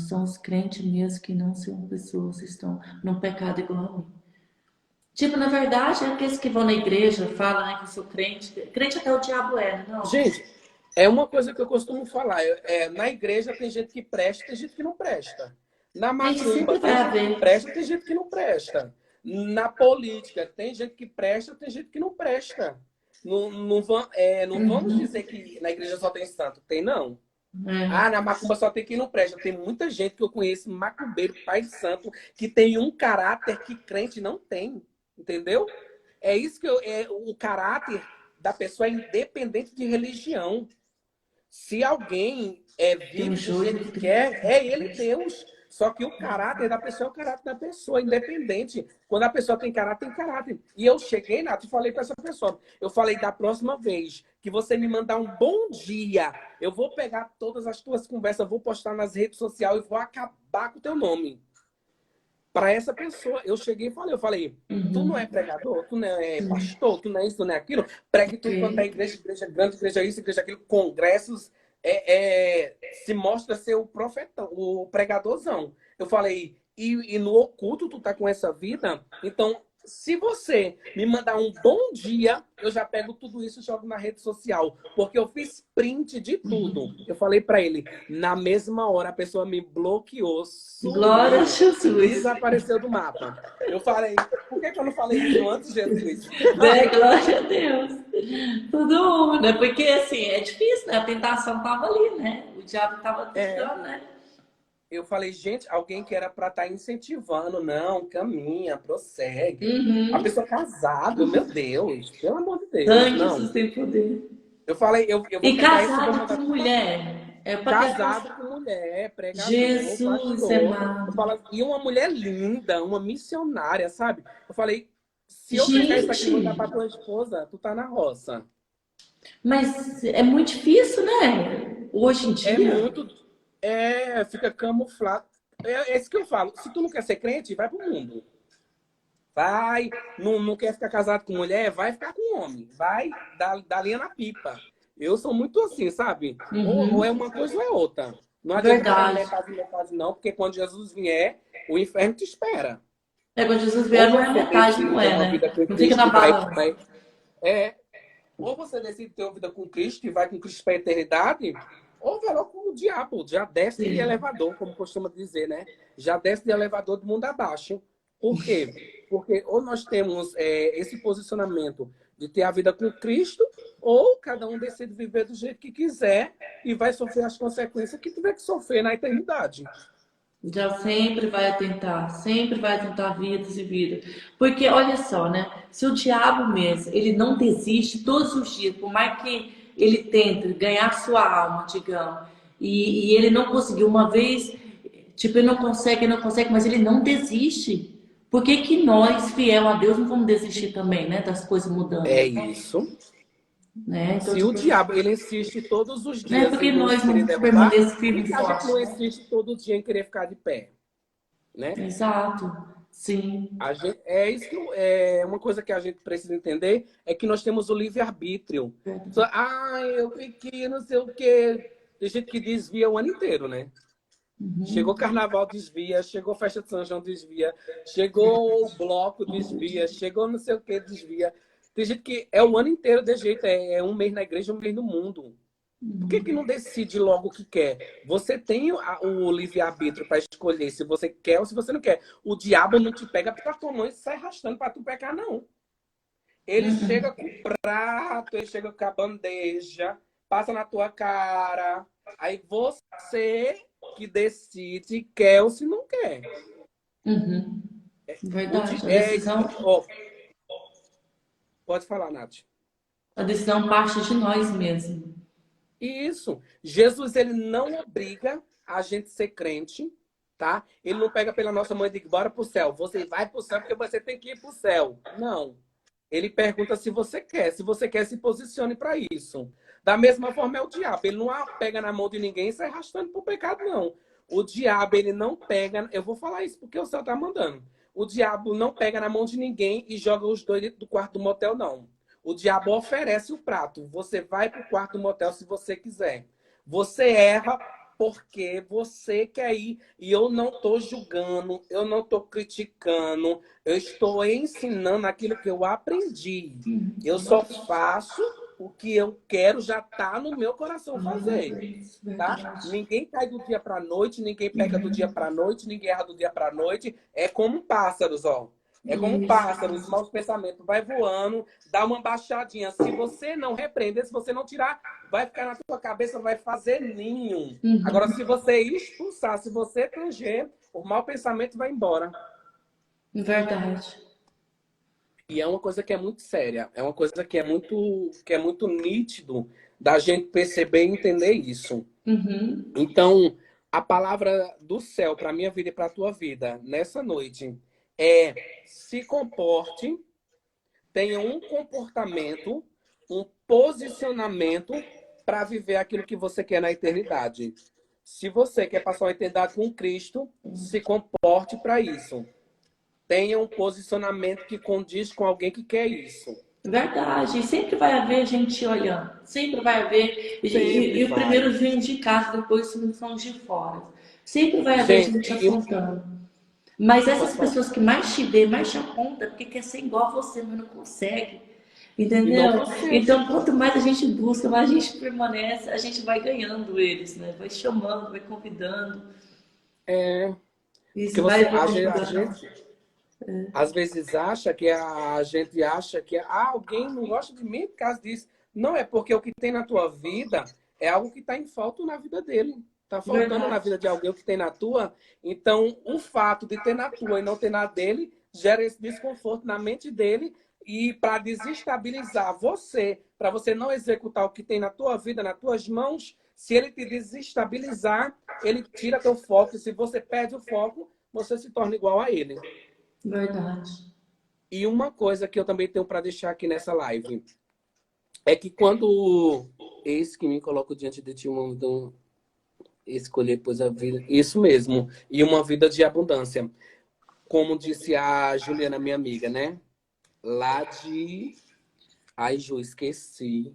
São os crentes mesmo que não são pessoas, estão no pecado igual a mim. Tipo, na verdade, é aqueles que vão na igreja, falam, né, que eu sou crente. Crente até o diabo é, né? Não. Gente, é uma coisa que eu costumo falar. Na igreja tem gente que presta, tem gente que não presta. Na Gente, macumba sempre vai tem gente que haver. presta, tem gente que não presta. Na política tem gente que presta, tem gente que não presta. Não vamos dizer que na igreja só tem santo. Tem não. É. Na macumba só tem quem não presta. Tem muita gente que eu conheço, macumbeiro, pai de santo, que tem um caráter que crente não tem. Entendeu? É isso que o caráter da pessoa é independente de religião. Se alguém Tem um vive do joio jeito que que tem. quer, é ele Deus. Só que o caráter da pessoa é o caráter da pessoa, independente. Quando a pessoa tem caráter, tem caráter. E eu cheguei, Nath, e falei para essa pessoa. Eu falei, da próxima vez que você me mandar um bom dia, eu vou pegar todas as tuas conversas, vou postar nas redes sociais e vou acabar com o teu nome. Para essa pessoa, eu cheguei e falei, tu não é pregador, tu não é pastor, tu não é isso, tu não é aquilo, pregue tudo quanto é igreja, igreja grande, igreja isso, igreja aquilo, congressos, se mostra ser o profetão, o pregadorzão. Eu falei, e no oculto tu tá com essa vida, então se você me mandar um bom dia, eu já pego tudo isso e jogo na rede social, porque eu fiz print de tudo. Eu falei para ele, na mesma hora a pessoa me bloqueou, Glória a sumiu, Jesus. desapareceu do mapa. Eu falei, por que eu não falei isso antes, Jesus? Né? Glória a Deus. Tudo um, né? Porque assim, é difícil, né? A tentação tava ali, né? O diabo tava É, tentando, né? eu falei, gente, alguém que era para estar incentivando, não, caminha, prossegue. A Uhum. pessoa casada, meu Deus, pelo amor de Deus, Sangue, não. Jesus tem poder. Eu falei, eu vou E pegar isso e vou casado com mandar tudo pra tu. mulher. É para ter Casado com mulher, pregador, Jesus pastor. Eu amado. falo, e uma mulher linda, uma missionária, sabe? Eu falei, se eu pegar isso aqui e mandar pra Gente, tua esposa, tu tá na roça. mas é muito difícil, né? Hoje em É dia. muito. Fica camuflado. É isso que eu falo. Se tu não quer ser crente, vai pro mundo. Vai, não quer ficar casado com mulher, vai ficar com homem. Vai dar linha na pipa. Eu sou muito assim, sabe? Ou é Uhum. uma coisa ou é outra. Não adianta ficar Verdade. metade, não, porque quando Jesus vier, o inferno te espera. É, quando Jesus Ou vier, não é você metade, não decide ter é, uma vida né? com Não fica Cristo na e vai, balança. vai. É, ou você decide ter uma vida com Cristo e vai com Cristo para a eternidade, ou vai logo com o diabo. Já desce de Sim. elevador, como costuma dizer, né? Já desce de elevador do mundo abaixo. Por quê? Porque ou nós temos esse posicionamento de ter a vida com Cristo, ou cada um decide viver do jeito que quiser e vai sofrer as consequências que tiver que sofrer na eternidade. Já sempre vai tentar vidas e vidas. Porque olha só, né? Se o diabo mesmo, ele não desiste todos os dias, por mais que ele tente ganhar sua alma, digamos, e ele não conseguiu uma vez, tipo, ele não consegue, mas ele não desiste. Por que que nós, fiel a Deus, não vamos desistir também, né? Das coisas mudando, É isso. né? Então, Se o tipo, diabo ele insiste todos os né? dias Porque em nos nós querer não derrubar, permanecemos por que firme que e a gente forte, não né? insiste todo dia em querer ficar de pé, né? Exato. Sim. É isso que é uma coisa que a gente precisa entender é que nós temos o livre-arbítrio. Eu fiquei não sei o quê. Tem gente que desvia o ano inteiro, né? Chegou Uhum. carnaval, desvia. Chegou festa de São João, desvia. Chegou o bloco, desvia. Chegou não sei o que, desvia. Tem gente que é o ano inteiro de jeito. É um mês na igreja, um mês no mundo. Por que não decide logo o que quer? Você tem o livre-arbítrio para escolher se você quer ou se você não quer. O diabo não te pega para tua mão e sai arrastando para tu pecar, não. Ele chega com o prato, ele chega com a bandeja, passa na tua cara. Aí você que decide quer ou se não quer. Uhum. O Verdade. ó, pode falar, Nath. A decisão parte de nós mesmos. Isso. Jesus, ele não obriga a gente ser crente. tá? Ele não pega pela nossa mão e diz, bora pro céu. Você vai pro céu porque você tem que ir pro céu. Não. Ele pergunta se você quer. Se você quer, se posicione para isso. Da mesma forma é o diabo. Ele não pega na mão de ninguém e sai arrastando pro pecado, não. O diabo, ele não pega... Eu vou falar isso porque o céu tá mandando. O diabo não pega na mão de ninguém e joga os dois dentro do quarto do motel, não. O diabo oferece o prato. Você vai pro quarto do motel se você quiser. Você erra porque você quer ir. E eu não estou julgando, eu não estou criticando, eu estou ensinando aquilo que eu aprendi. Eu só faço o que eu quero, já está no meu coração fazer. Tá? Ninguém cai do dia para a noite, ninguém peca do dia para a noite, ninguém erra do dia para a noite. É como pássaros, ó. É como pássaros, os maus pensamentos vai voando, dá uma baixadinha. Se você não repreender, se você não tirar, vai ficar na tua cabeça, vai fazer ninho. Agora, se você expulsar, se você tanger, o mau pensamento vai embora. Verdade. E é uma coisa que é muito séria, é uma coisa que é muito nítido da gente perceber e entender isso. Então, a palavra do céu para minha vida e para a tua vida nessa noite é: se comporte, tenha um comportamento, um posicionamento para viver aquilo que você quer na eternidade. Se você quer passar uma eternidade com Cristo, se comporte para isso. Tenha um posicionamento que condiz com alguém que quer isso. Verdade. E sempre vai haver gente olhando. Sempre vai haver. E o primeiro vem de casa, depois são de fora. Sempre vai haver gente apontando. Mas essas pessoas que mais te vê, mais te apontam, porque quer ser igual a você, mas não consegue. Entendeu? Então, quanto mais a gente busca, mais a gente permanece, a gente vai ganhando eles, né? Vai chamando, vai convidando. Isso vai às vezes acha que a gente acha que alguém não gosta de mim por causa disso. Não, é porque o que tem na tua vida é algo que está em falta na vida dele. Está faltando na vida de alguém o que tem na tua. Então, o fato de ter na tua e não ter na dele gera esse desconforto na mente dele. E para desestabilizar você, para você não executar o que tem na tua vida, nas tuas mãos, se ele te desestabilizar, ele tira teu foco. E se você perde o foco, você se torna igual a ele. Verdade. E uma coisa que eu também tenho para deixar aqui nessa live é que quando esse que me coloca diante de ti, escolher pois a vida, isso mesmo, e uma vida de abundância, como disse a Juliana, minha amiga, né? Lá de, ai, Ju, esqueci.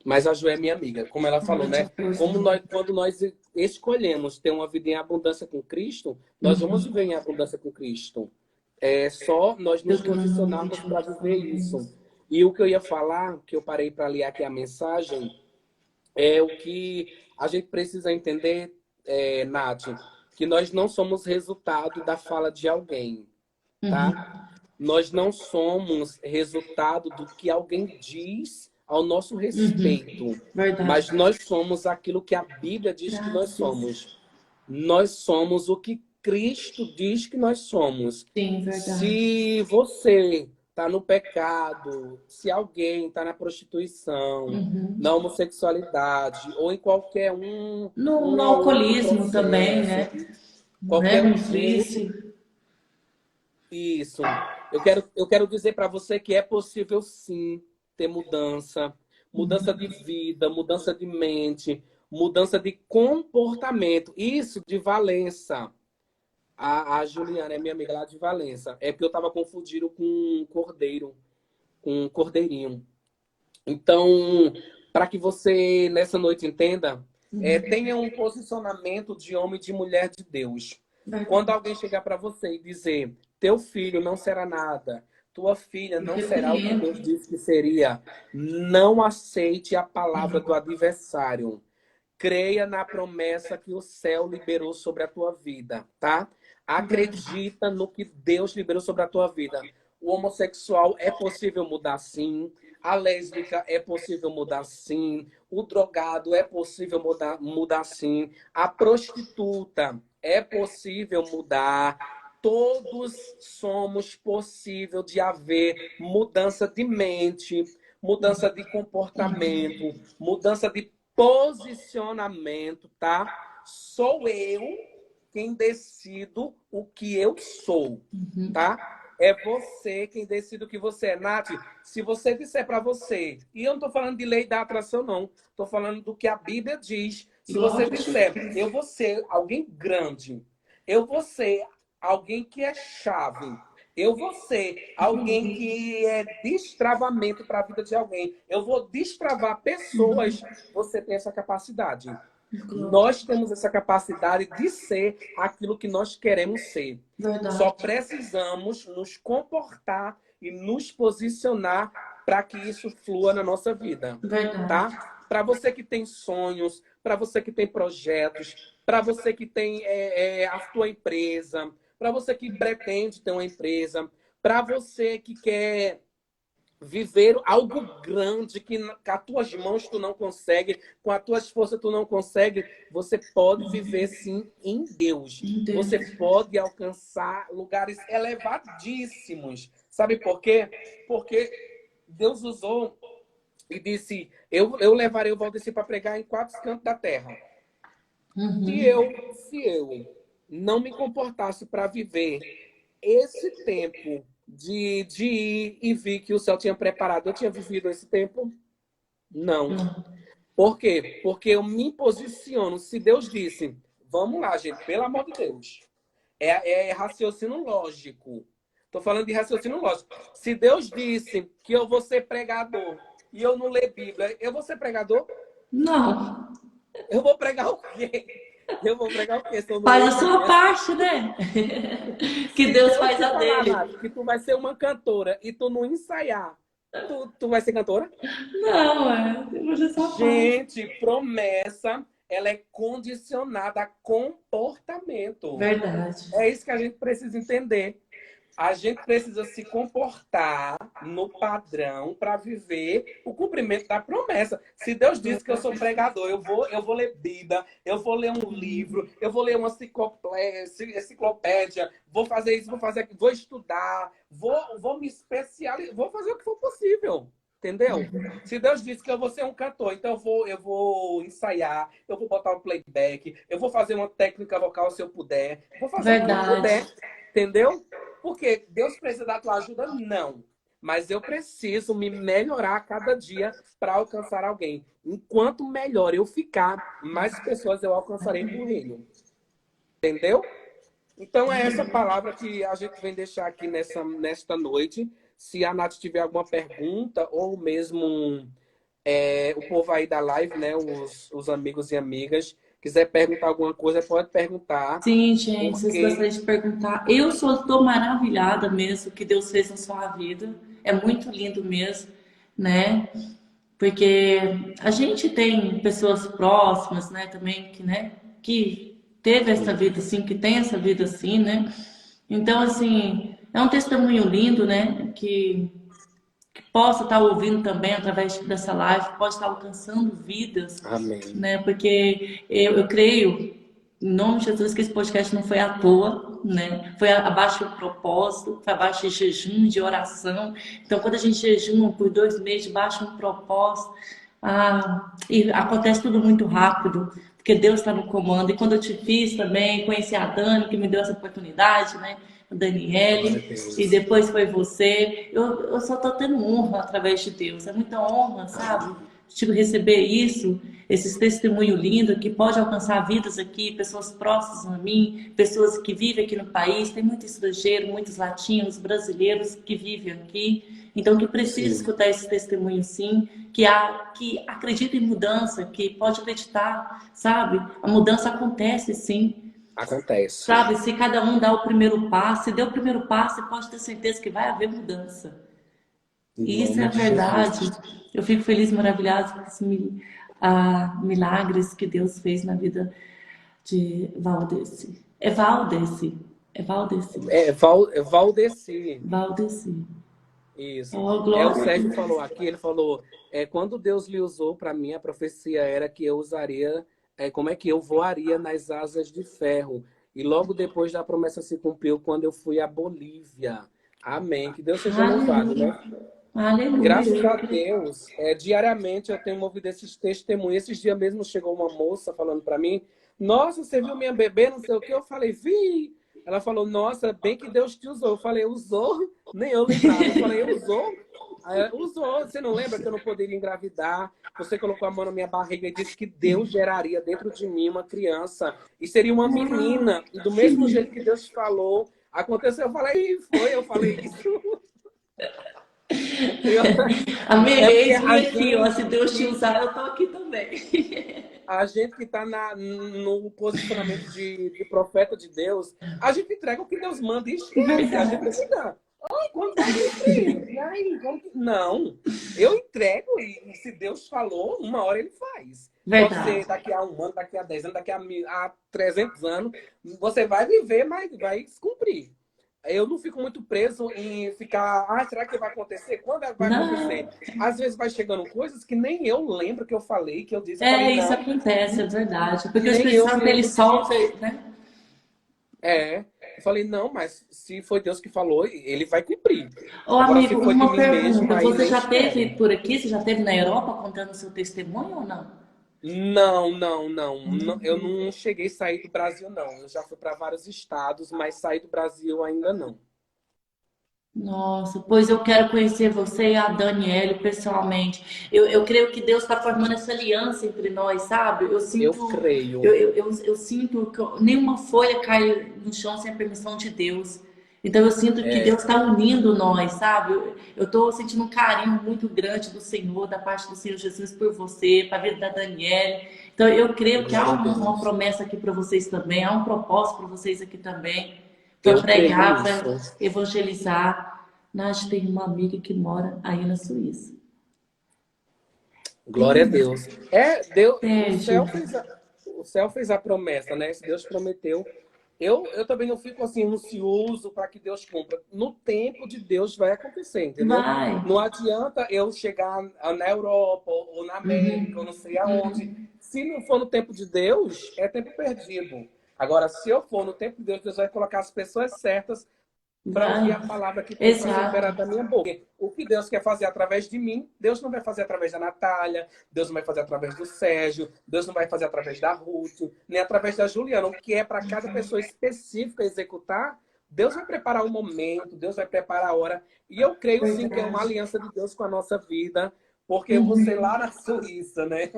Mas a Ju é minha amiga, como ela falou, né? Quando nós escolhemos ter uma vida em abundância com Cristo, nós vamos viver em abundância com Cristo. É só nós nos posicionarmos para viver isso. E o que eu ia falar, que eu parei para ler aqui a mensagem, é o que a gente precisa entender, Nath, que nós não somos resultado da fala de alguém, tá? Nós não somos resultado do que alguém diz ao nosso respeito, mas nós somos aquilo que a Bíblia diz que nós somos. Nós somos o que Cristo diz que nós somos. Sim, verdade. Se você está no pecado, se alguém está na prostituição, na homossexualidade, ou em qualquer no alcoolismo também, né? Qualquer no vício. Isso. Eu quero dizer para você que é possível sim ter mudança, mudança de vida, mudança de mente, mudança de comportamento. Isso de Valença. A Juliana é minha amiga lá de Valença. É porque eu estava confundindo com um cordeiro, com um cordeirinho. Então, para que você nessa noite entenda, tenha um posicionamento de homem e de mulher de Deus. Quando alguém chegar para você e dizer: teu filho não será nada, tua filha não será o que Deus disse que seria, não aceite a palavra do adversário. Creia na promessa que o céu liberou sobre a tua vida, tá? Acredita no que Deus liberou sobre a tua vida. O homossexual é possível mudar sim. A lésbica é possível mudar sim. O drogado é possível mudar sim. A prostituta é possível mudar. Todos somos possível de haver mudança de mente, mudança de comportamento, mudança de posicionamento, tá? Sou eu quem decido o que eu sou, Uhum. tá? É você quem decide o que você é. Nath, se você disser para você, e eu não tô falando de lei da atração, não. Tô falando do que a Bíblia diz. Se você Glória a disser, Jesus. eu vou ser alguém grande, eu vou ser alguém que é chave, eu vou ser alguém que é destravamento para a vida de alguém, eu vou destravar pessoas, você tem essa capacidade. Glória. Nós temos essa capacidade de ser aquilo que nós queremos ser. Só Verdade. precisamos nos comportar e nos posicionar para que isso flua na nossa vida, Verdade. tá? Para você que tem sonhos, para você que tem projetos, para você que tem a sua empresa, para você que pretende ter uma empresa, para você que quer viver algo grande que com as tuas mãos tu não consegue, com as tuas forças tu não consegue, você pode viver sim em Deus. Você Deus. pode alcançar lugares elevadíssimos. Sabe por quê? Porque Deus usou e disse, eu levarei o Valdeci para pregar em 4 cantos da terra. Se Uhum. eu não me comportasse para viver esse tempo de ir e vir que o céu tinha preparado, eu tinha vivido esse tempo? Não. Não. Por quê? Porque eu me posiciono. Se Deus disse, vamos lá, gente, pelo amor de Deus. É raciocínio lógico. Estou falando de raciocínio lógico. Se Deus disse que eu vou ser pregador e eu não ler Bíblia, eu vou ser pregador? Não. Eu vou pregar o quê? Eu vou pregar o quê se eu não Faz ler a sua Bíblia? parte, né? Que Se Deus Deus faz te a falar, dele. Nath, que tu vai ser uma cantora e tu não ensaiar, tu vai ser cantora? Não, eu vou fazer a sua parte. Gente, promessa, ela é condicionada a comportamento. Verdade. É isso que a gente precisa entender. A gente precisa se comportar no padrão para viver o cumprimento da promessa. Se Deus disse que eu sou pregador, eu vou ler Bíblia, eu vou ler um livro, eu vou ler uma enciclopédia, vou fazer isso, vou fazer aquilo, vou estudar, vou me especializar, vou fazer o que for possível. Entendeu? Se Deus disse que eu vou ser um cantor, então eu vou ensaiar, eu vou botar o playback, eu vou fazer uma técnica vocal se eu puder, vou fazer o que eu Verdade. puder, entendeu? Porque Deus precisa da tua ajuda? Não. Mas eu preciso me melhorar a cada dia para alcançar alguém. Enquanto melhor eu ficar, mais pessoas eu alcançarei no reino. Entendeu? Então é essa palavra que a gente vem deixar aqui nesta noite. Se a Nath tiver alguma pergunta, ou mesmo o povo aí da live, né? Os amigos e amigas, quiser perguntar alguma coisa, pode perguntar. Sim, gente, vocês Porque gostariam de perguntar. Eu só estou maravilhada mesmo que Deus fez na sua vida. É muito lindo mesmo, né? Porque a gente tem pessoas próximas, né, também que teve essa vida assim, que tem essa vida assim, né? Então, assim, é um testemunho lindo, né, que possa estar ouvindo também através dessa live, possa estar alcançando vidas, Amém. né? Porque eu creio, em nome de Jesus, que esse podcast não foi à toa, né? Foi abaixo do propósito, foi abaixo de jejum, de oração. Então, quando a gente jejuma por 2 meses, debaixo de um propósito, e acontece tudo muito rápido, porque Deus está no comando. E quando eu te fiz também, conheci a Dani, que me deu essa oportunidade, né? A Glória a Daniele, e Deus. depois foi você. Eu só estou tendo honra através de Deus. É muita honra, sabe? Tipo, receber isso, esses testemunhos lindos que pode alcançar vidas aqui, pessoas próximas a mim, pessoas que vivem aqui no país. Tem muito estrangeiro, muitos latinos, brasileiros que vivem aqui. Então, que precisa Sim. escutar esse testemunho, sim, que acredita em mudança, que pode acreditar, sabe? A mudança acontece, sim. Acontece. Sabe, se cada um dá o primeiro passo, se der o primeiro passo, você pode ter certeza que vai haver mudança. Em E isso é nome a de Jesus. verdade. Eu fico feliz, maravilhada com os milagres que Deus fez na vida de Valdeci. É Valdeci. É Valdeci. Valdeci. Valdeci. Isso. Oh, O glória a Sérgio Deus. falou aqui, ele falou, quando Deus lhe usou para mim, a profecia era que eu usaria, como é que eu voaria nas asas de ferro. E logo depois da promessa se cumpriu quando eu fui à Bolívia. Amém. Que Deus seja louvado, Aleluia. né? Aleluia. Graças Eu a creio. Deus, diariamente eu tenho ouvido esses testemunhos. Esses dias mesmo chegou uma moça falando para mim, Nossa, você viu minha bebê, não sei o que. Eu falei, vi. Ela falou, nossa, bem que Deus te usou. Eu falei, usou? Nem eu lembrava. Eu falei, usou? Aí ela, usou. Você não lembra que eu não poderia engravidar? Você colocou a mão na minha barriga e disse que Deus geraria dentro de mim uma criança. E seria uma menina. E do mesmo jeito que Deus falou, aconteceu. Eu falei, foi, eu falei isso. Eu- Amiga, É porque eis-me aqui, ó. Se Deus te usar, eu tô aqui também. a gente que está no posicionamento de profeta de Deus, a gente entrega o que Deus manda e esquece. A gente Verdade. fica, ai, quando vai cumprir? E aí, Não, eu entrego e se Deus falou, uma hora ele faz. Pode ser Verdade. daqui a 1 ano, daqui a 10 anos, a 300 anos, você vai viver, mas vai se cumprir. Eu não fico muito preso em ficar, será que vai acontecer? Quando vai acontecer? Não, Às vezes vai chegando coisas que nem eu lembro que eu falei, que eu disse, eu falei, isso não, acontece, é verdade. Porque o nem Espírito eu me Santo, ele lembro solta, disso. né? Eu falei, não, mas se foi Deus que falou, ele vai cumprir. Ô, Agora, se amigo, foi de uma mim mesmo, pergunta. aí Você nem já espere. teve por aqui? Você já teve na Europa contando seu testemunho ou não? Não, não, não, eu não cheguei a sair do Brasil, não. Eu já fui para vários estados, mas sair do Brasil ainda não. Nossa, pois eu quero conhecer você e a Daniele pessoalmente. Eu creio que Deus está formando essa aliança entre nós, sabe? Eu creio. Eu sinto que nenhuma folha cai no chão sem a permissão de Deus. Então eu sinto que É, Deus está unindo nós, sabe? Eu estou sentindo um carinho muito grande do Senhor, da parte do Senhor Jesus por você, para a vida da Daniele. Então eu creio que há glória a uma Deus. promessa aqui para vocês também, há um propósito para vocês aqui também, para Eu creio pregar, nisso. para evangelizar. Nath tem uma amiga que mora aí na Suíça. Glória a Tem, Deus. Deus, Sérgio. o céu fez a promessa, né? Se Deus prometeu. Eu também não fico assim ansioso para que Deus cumpra. No tempo de Deus vai acontecer, entendeu? Vai. Não adianta eu chegar na Europa ou na América, ou Uhum. não sei aonde. Se não for no tempo de Deus, é tempo perdido. Agora, se eu for no tempo de Deus, Deus vai colocar as pessoas certas para Vai. ouvir a palavra que tem para ser Exato. liberada da minha boca. O que Deus quer fazer através de mim, Deus não vai fazer através da Natália, Deus não vai fazer através do Sérgio, Deus não vai fazer através da Ruth, nem através da Juliana. O que é para cada pessoa específica executar, Deus vai preparar o momento, Deus vai preparar a hora. E eu creio sim que é uma Verdade. aliança de Deus com a nossa vida, porque você Uhum. lá na Suíça, né?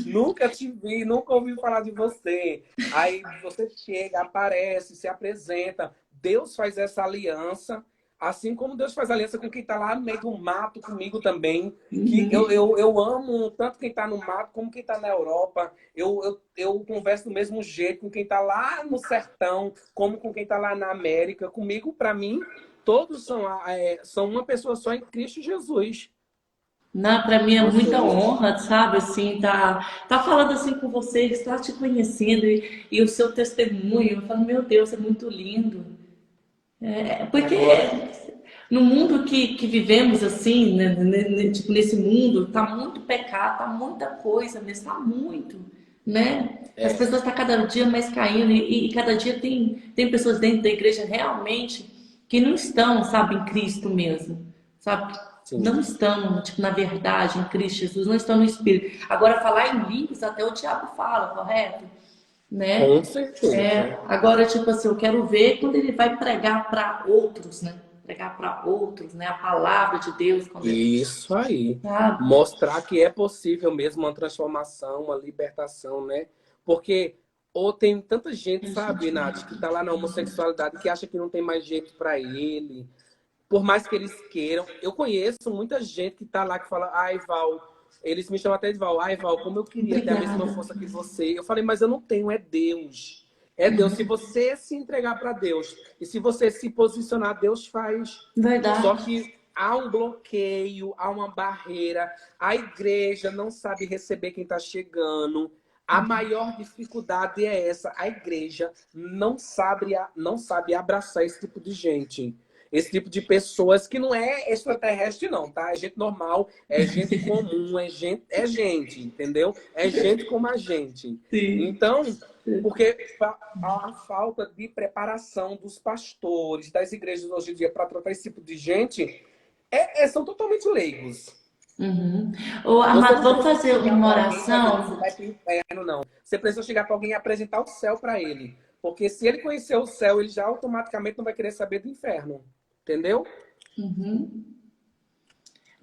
Nunca te vi, nunca ouvi falar de você. Aí você chega, aparece, se apresenta. Deus faz essa aliança, assim como Deus faz aliança com quem está lá no meio do mato comigo também. Que Uhum. eu amo tanto quem está no mato como quem está na Europa. Eu converso do mesmo jeito com quem está lá no sertão, como com quem está lá na América. Comigo, para mim, todos são uma pessoa só em Cristo Jesus. Não, para mim é Nós muita somos. honra, sabe? Assim, tá falando assim com você, está te conhecendo e o seu testemunho. Eu falo, meu Deus, é muito lindo. Porque Agora, no mundo que vivemos assim, né, tipo, nesse mundo, tá muito pecado, tá muita coisa mesmo, tá muito, né? As é, pessoas estão cada dia mais caindo e cada dia tem pessoas dentro da igreja realmente que não estão, sabe, em Cristo mesmo, sabe? sim, Não estão, tipo, na verdade, em Cristo Jesus, não estão no Espírito. Agora, falar em línguas, até o diabo fala, correto? com Né? certeza. Agora, tipo assim, eu quero ver quando ele vai pregar para outros, né? Pregar para outros, né? A palavra de Deus, quando ele, Isso aí. sabe? Mostrar que é possível mesmo uma transformação, uma libertação, né? Porque ou tem tanta gente, sabe, Nath, que tá lá na homossexualidade que acha que não tem mais jeito para ele, por mais que eles queiram. Eu conheço muita gente que tá lá que fala, ai, Val, eles me chamam até de Val, ai, Val, como eu queria ter a mesma Obrigada. força que você. Eu falei, mas eu não tenho, é Deus. É Deus. Se você se entregar para Deus e se você se posicionar, Deus faz. Só Verdade. que há um bloqueio, há uma barreira. A igreja não sabe receber quem está chegando. A maior dificuldade é essa. A igreja não sabe abraçar esse tipo de gente. Esse tipo de pessoas que não é extraterrestre, não, tá? É gente normal, é gente comum, é gente, entendeu? É gente como a gente. Sim. Então, porque a falta de preparação dos pastores, das igrejas hoje em dia para tratar esse tipo de gente, são totalmente leigos. Uhum. Ô, Você Amado, não vamos precisa fazer chegar uma para alguém para dizer que você oração? vai para o inferno, não. Você precisa chegar para alguém e apresentar o céu para ele. Porque se ele conhecer o céu, ele já automaticamente não vai querer saber do inferno. Entendeu? Uhum.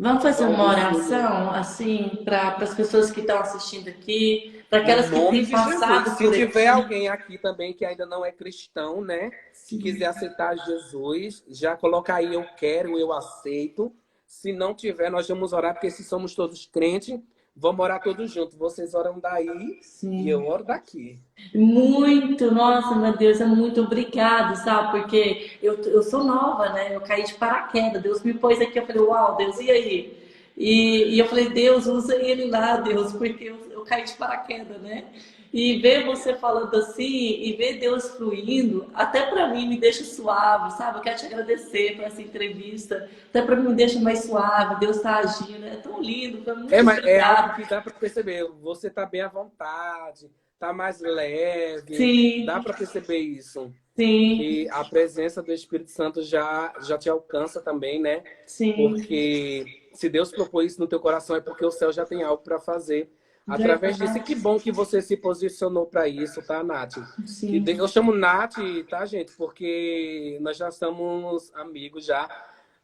Vamos fazer Vamos uma ver se ele... oração, assim, para as pessoas que estão assistindo aqui, para Em aquelas que nome têm de Jesus. passado Se por tiver aqui. alguém aqui também que ainda não é cristão, né? Que quiser Sim. aceitar Jesus, já coloca aí eu quero, eu aceito. Se não tiver, nós vamos orar, porque se somos todos crentes, vamos orar todos juntos. Vocês oram daí e eu Sim. oro daqui. Muito, nossa, meu Deus, é muito obrigado, sabe? Porque eu sou nova, né? Eu caí de paraquedas. Deus me pôs aqui, eu falei, uau, Deus, e aí? E eu falei, Deus, usa ele lá, Deus, porque eu caí de paraquedas, né? E ver você falando assim, e ver Deus fluindo, até para mim me deixa suave, sabe? Eu quero te agradecer por essa entrevista, até para mim me deixa mais suave, Deus está agindo, é tão lindo, foi muito Mas é algo obrigado. que dá para perceber. Você tá bem à vontade, tá mais leve, dá Sim, para perceber isso. sim, Que a presença do Espírito Santo já te alcança também, né? sim. Porque se Deus propôs isso no teu coração é porque o céu já tem algo para fazer através disso. E que Verdade. bom que você se posicionou para isso, tá, Nath? Sim. Eu chamo Nath, tá, gente? Porque nós já somos amigos já.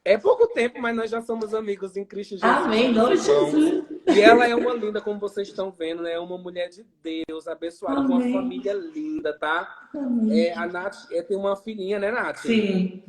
É pouco tempo, mas nós já somos amigos em Cristo Jesus, Amém. Em somos nome de irmãos. Jesus. E ela é uma linda, como vocês estão vendo, né? É uma mulher de Deus, abençoada, com uma Amém. família linda, tá? Amém. A Nath tem uma filhinha, né, Nath? Sim.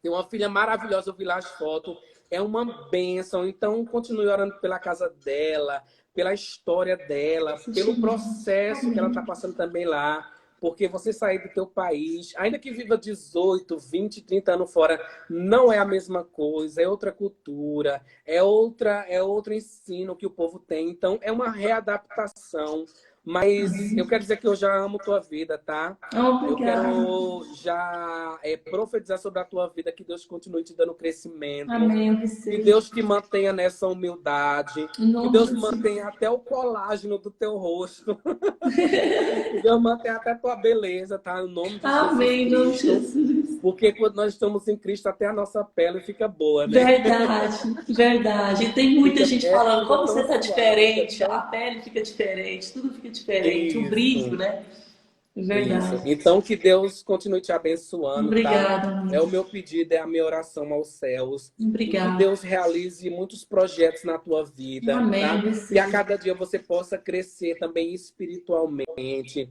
Tem uma filha maravilhosa, eu vi lá as fotos. É uma bênção. Então, continue orando pela casa dela, pela história dela, pelo processo que ela está Amém. passando também lá. Porque você sair do teu país, ainda que viva 18, 20, 30 anos fora, não é a mesma coisa, é outra cultura, é outro ensino que o povo tem. Então, é uma readaptação. Mas eu quero dizer que eu já amo tua vida, tá? Eu Obrigada. quero já profetizar sobre a tua vida, que Deus continue te dando crescimento, Amém. Eu que recebo. Deus te mantenha nessa humildade, Em que nome de Deus Jesus. mantenha até o colágeno do teu rosto, que Deus mantenha até a tua beleza, tá? No nome de Jesus Amém. Em nome de Cristo. Jesus. Porque quando nós estamos em Cristo, até a nossa pele fica boa, né? Verdade. Verdade. E tem muita gente falando, Fica como você tão tá suave, fica diferente, a tão... pele fica diferente, tudo fica diferente, o brilho, Isso. né? Isso. Verdade. Então, que Deus continue te abençoando, tá? Obrigada, É o amigo. meu pedido, é a minha oração aos céus. E que Obrigada. Deus realize muitos projetos na tua vida, Amém. Eu tá? Que a recebo. cada dia você possa crescer também espiritualmente,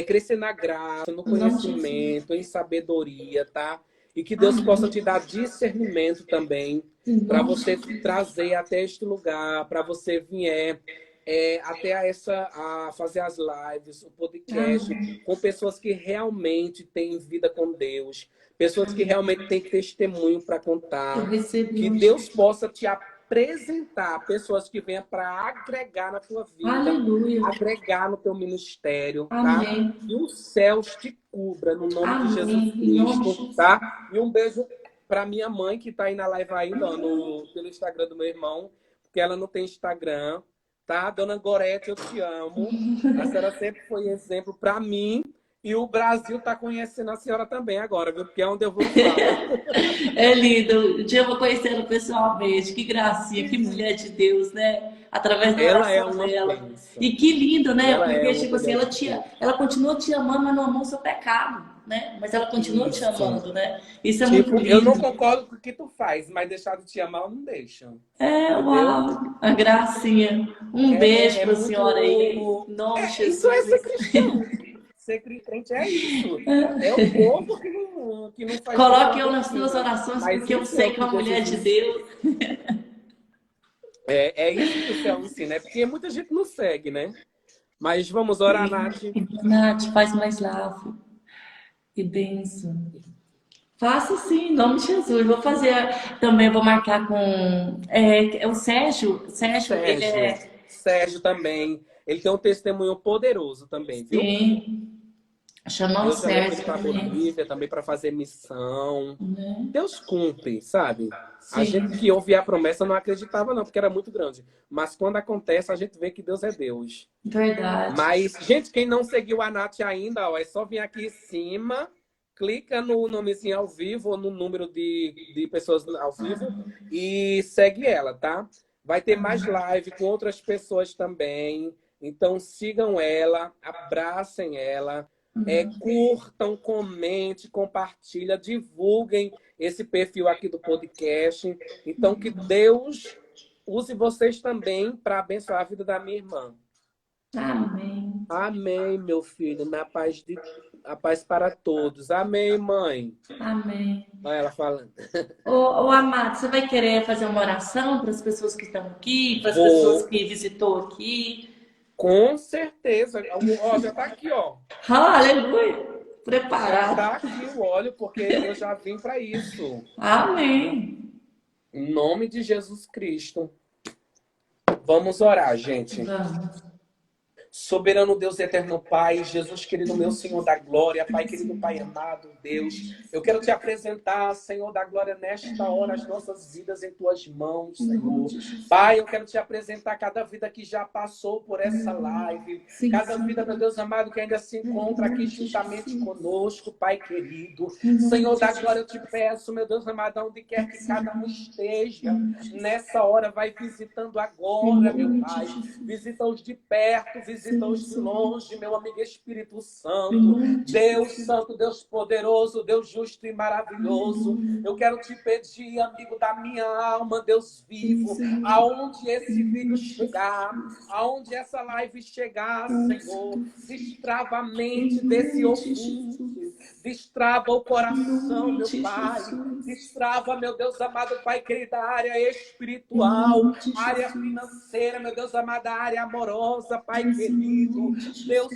crescer na graça, no Em nome de Jesus. conhecimento, em sabedoria, tá? E que Deus possa te Amém. dar discernimento também Em para nome de você Jesus. trazer até este lugar, para você vier até a fazer as lives, o podcast, Amém. com pessoas que realmente têm vida com Deus, pessoas que realmente têm testemunho para Eu contar, recebo em que nome de Deus Jesus. possa te apresentar pessoas que venham para agregar na tua vida, Aleluia. agregar no teu ministério, tá? Amém. Que os céus te cubra no nome de Jesus Amém. Em nome de Cristo, Jesus. tá? E um beijo para minha mãe que está aí na live ainda, ó, pelo Instagram do meu irmão, porque ela não tem Instagram, tá? Dona Gorete, eu te amo. A senhora sempre foi exemplo para mim e o Brasil está conhecendo a senhora também agora, viu? Porque é onde eu vou fala. É lindo. Um dia eu vou conhecê-la pessoalmente. Que gracinha, que mulher de Deus, né? Através da Ela é oração uma dela. E bênção. que lindo, né? Ela é Porque, uma tipo assim, mulher de Deus. ela continua te amando, mas não amou o seu pecado, né? Mas ela continua te Isso. amando, né? Isso é muito Tipo, eu não lindo. concordo com o que tu faz, mas deixar de te amar eu não deixa. É, Entendeu? uau, a gracinha. Um beijo É para a senhora aí, muito. em nome de Isso é ser Jesus. cristão. Ser crente é isso. É o povo que não faz da sua Coloque eu nas suas rotina. orações, Mas porque eu isso é sei o que é que uma mulher Jesus de ensina. Deus. É isso que o céu ensina. É porque muita gente não segue, né? Mas vamos orar, Sim. Nath. Nath, faz mais lavo. Que benção. Faço sim, em nome de Jesus. Vou fazer também, vou marcar com o Sérgio. Sérgio, ele Sérgio. é. Sérgio também. Ele tem um testemunho poderoso também, viu? Sim, chamar o Deus já levou ele Sérgio para também. Bolívia também para fazer missão. Né? Deus cumpre, sabe? A gente Sim, que ouvia a promessa não acreditava não, porque era muito grande. Mas quando acontece, a gente vê que Deus é Deus. verdade. Mas, gente, quem não seguiu a Nath ainda, ó, é só vir aqui em cima, clica no nomezinho ao vivo ou no número de pessoas ao vivo e segue ela, tá? Vai ter mais live com outras pessoas também. Então sigam ela, abracem ela, curtam, comentem, compartilhem, divulguem esse perfil aqui do podcast. Então que Deus use vocês também para abençoar a vida da minha irmã. Amém. Amém, meu filho. A paz para todos. Amém, mãe. Amém. Olha ela falando. Ô, amado, você vai querer fazer uma oração para as pessoas que estão aqui, para as pessoas que visitou aqui? Com certeza. Ó, já tá aqui, ó. Aleluia. Já Preparado. tá aqui o óleo, porque eu já vim para isso. Amém. Em nome de Jesus Cristo. Vamos orar, gente. Vamos. Soberano Deus, eterno Pai, Jesus querido, meu Senhor da glória, Pai querido, Pai amado, Deus, eu quero te apresentar, Senhor da glória, nesta hora, as nossas vidas em tuas mãos, Senhor. Pai, eu quero te apresentar cada vida que já passou por essa live, cada vida, meu Deus amado, que ainda se encontra aqui juntamente conosco, Pai querido. Senhor da glória, eu te peço, meu Deus amado, onde quer que cada um esteja, nessa hora, vai visitando agora, meu Pai. Visita os de perto, visita os de longe, meu amigo Espírito Santo. Deus Santo, Deus poderoso, Deus justo e maravilhoso. Eu quero te pedir, amigo da minha alma, Deus vivo, aonde esse vídeo chegar, aonde essa live chegar, Senhor, destrava a mente desse ouvinte, destrava o coração, meu Pai, destrava, meu Deus amado Pai querido, a área espiritual, área financeira, meu Deus amado, a área amorosa, Pai querido, Deus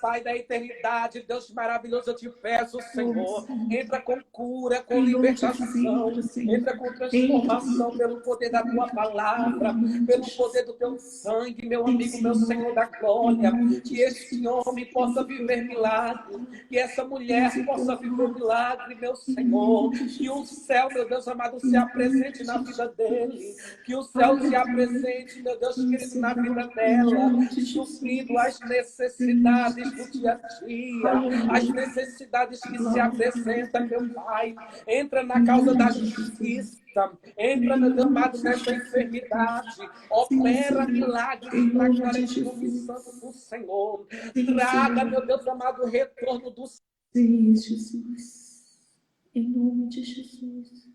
Pai da eternidade, Deus maravilhoso, eu te peço, Senhor, entra com cura, com libertação, entra com transformação pelo poder da tua palavra, pelo poder do teu sangue, meu amigo, meu Senhor da glória, que este homem possa viver milagre, que essa mulher possa viver milagre, meu Senhor, que o céu, meu Deus amado, se apresente na vida dele, que o céu se apresente, meu Deus querido, na vida dela, suprindo as necessidades do dia a dia, as necessidades que se apresentam, meu Pai. Entra na causa da justiça, entra, meu Deus amado, nessa enfermidade, opera milagres para a glória do nome santo do Senhor. Traga, meu Deus amado, o retorno do Sim, Jesus. Em nome de Jesus.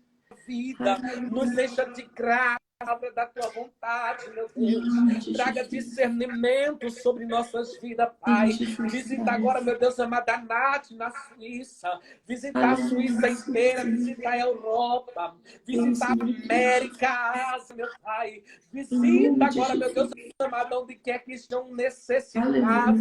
Vida, nos deixa de graça. Palavra da tua vontade, meu Deus. Traga discernimento sobre nossas vidas, Pai. Visita agora, meu Deus amado, a Nath na Suíça. Visita a Suíça inteira. Visita a Europa. Visita a América, a Ásia, meu Pai. Visita agora, meu Deus amado, onde quer que estejam necessitados.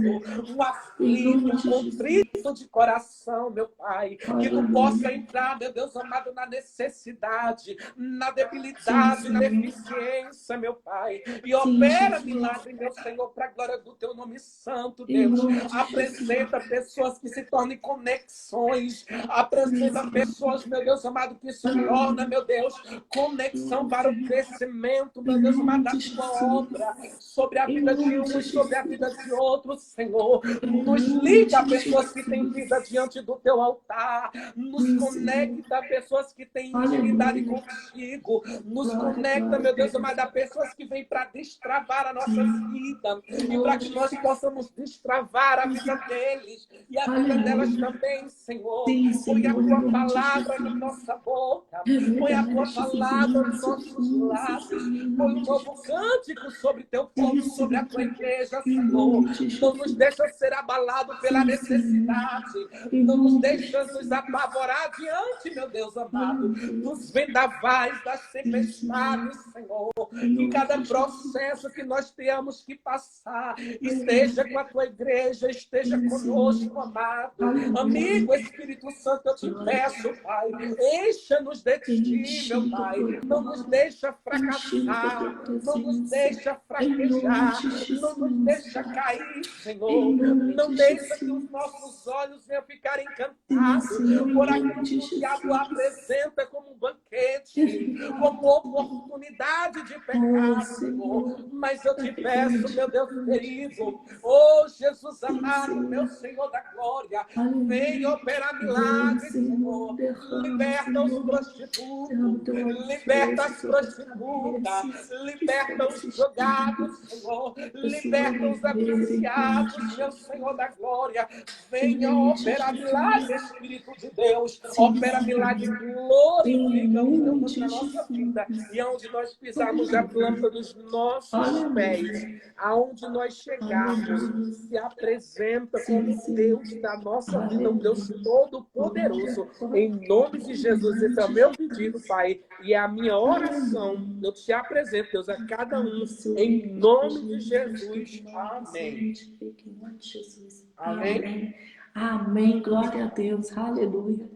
Um aflito, um contrito de coração, meu Pai. Que não possa entrar, meu Deus amado, na necessidade, na debilidade, na deficiência, meu Pai, e opera milagre, meu Senhor, para a glória do teu nome santo, Deus. Apresenta pessoas que se tornem conexões, apresenta pessoas, meu Deus amado, que se tornam, meu Deus, conexão para o crescimento, meu Deus amado, da tua obra, sobre a vida de uns, sobre a vida de outros, Senhor. Nos liga a pessoas que têm vida diante do teu altar, nos conecta a pessoas que têm intimidade contigo, nos conecta, meu Deus amado, a pessoas que vêm para destravar a nossa vida e para que nós possamos destravar a vida deles e a vida delas também, Senhor. Põe a tua palavra na nossa boca, põe a tua palavra nos nossos lábios, põe um novo cântico sobre teu povo, sobre a tua igreja, Senhor. Não nos deixa ser abalado pela necessidade, não nos deixa nos apavorar diante, meu Deus amado, dos vendavais, das tempestades, Senhor. Que cada processo que nós tenhamos que passar esteja com a tua igreja, esteja conosco, amado. Amigo Espírito Santo, eu te peço, Pai, encha-nos de ti, meu Pai. Não nos deixa fracassar, não nos deixa fraquejar, não nos deixa cair, Senhor. Não deixa que os nossos olhos venham ficar encantados por aquilo que o diabo apresenta como um banquete, como oportunidade vontade de Oh, pecar, Senhor. Senhor. Mas eu te Pai peço, grande. meu Deus Pai querido, grande. oh Jesus Sim, amado, meu Senhor. Senhor da glória, vem Aleluia. operar Vem, milagres, Senhor. Senhor. Derrama, Liberta os Senhor. Derrama prostitutos, teu óleo liberta fresco as sobre as prostitutas, cabeças que estão liberta os jogados, assistindo Senhor. esse Liberta os viver em nome ambiciados, de meu Jesus. Senhor da glória. Em Venha nome de operar milagre, Jesus. Espírito de Deus. Sim, Opera Senhor. milagre, Em glorifica o teu nome nome de na nossa vida. Jesus. E aonde nós pisarmos a Aleluia. planta dos nossos pés, Aleluia. aonde nós chegarmos, Aleluia. se apresenta Sim, como Senhor. Deus da nossa vida, o Deus Aleluia. Glória, Todo-Poderoso. Em glória. nome de Em Jesus, nome esse é o de meu pedido, Jesus. Pai, e é a minha oração. Aleluia. Eu te apresento, Deus, a cada um, Abençoe em os nome de Jesus, que Jesus. irmão que se Amém. identifique em nome de Jesus. Amém. Amém. Amém. Glória a Deus. Aleluia.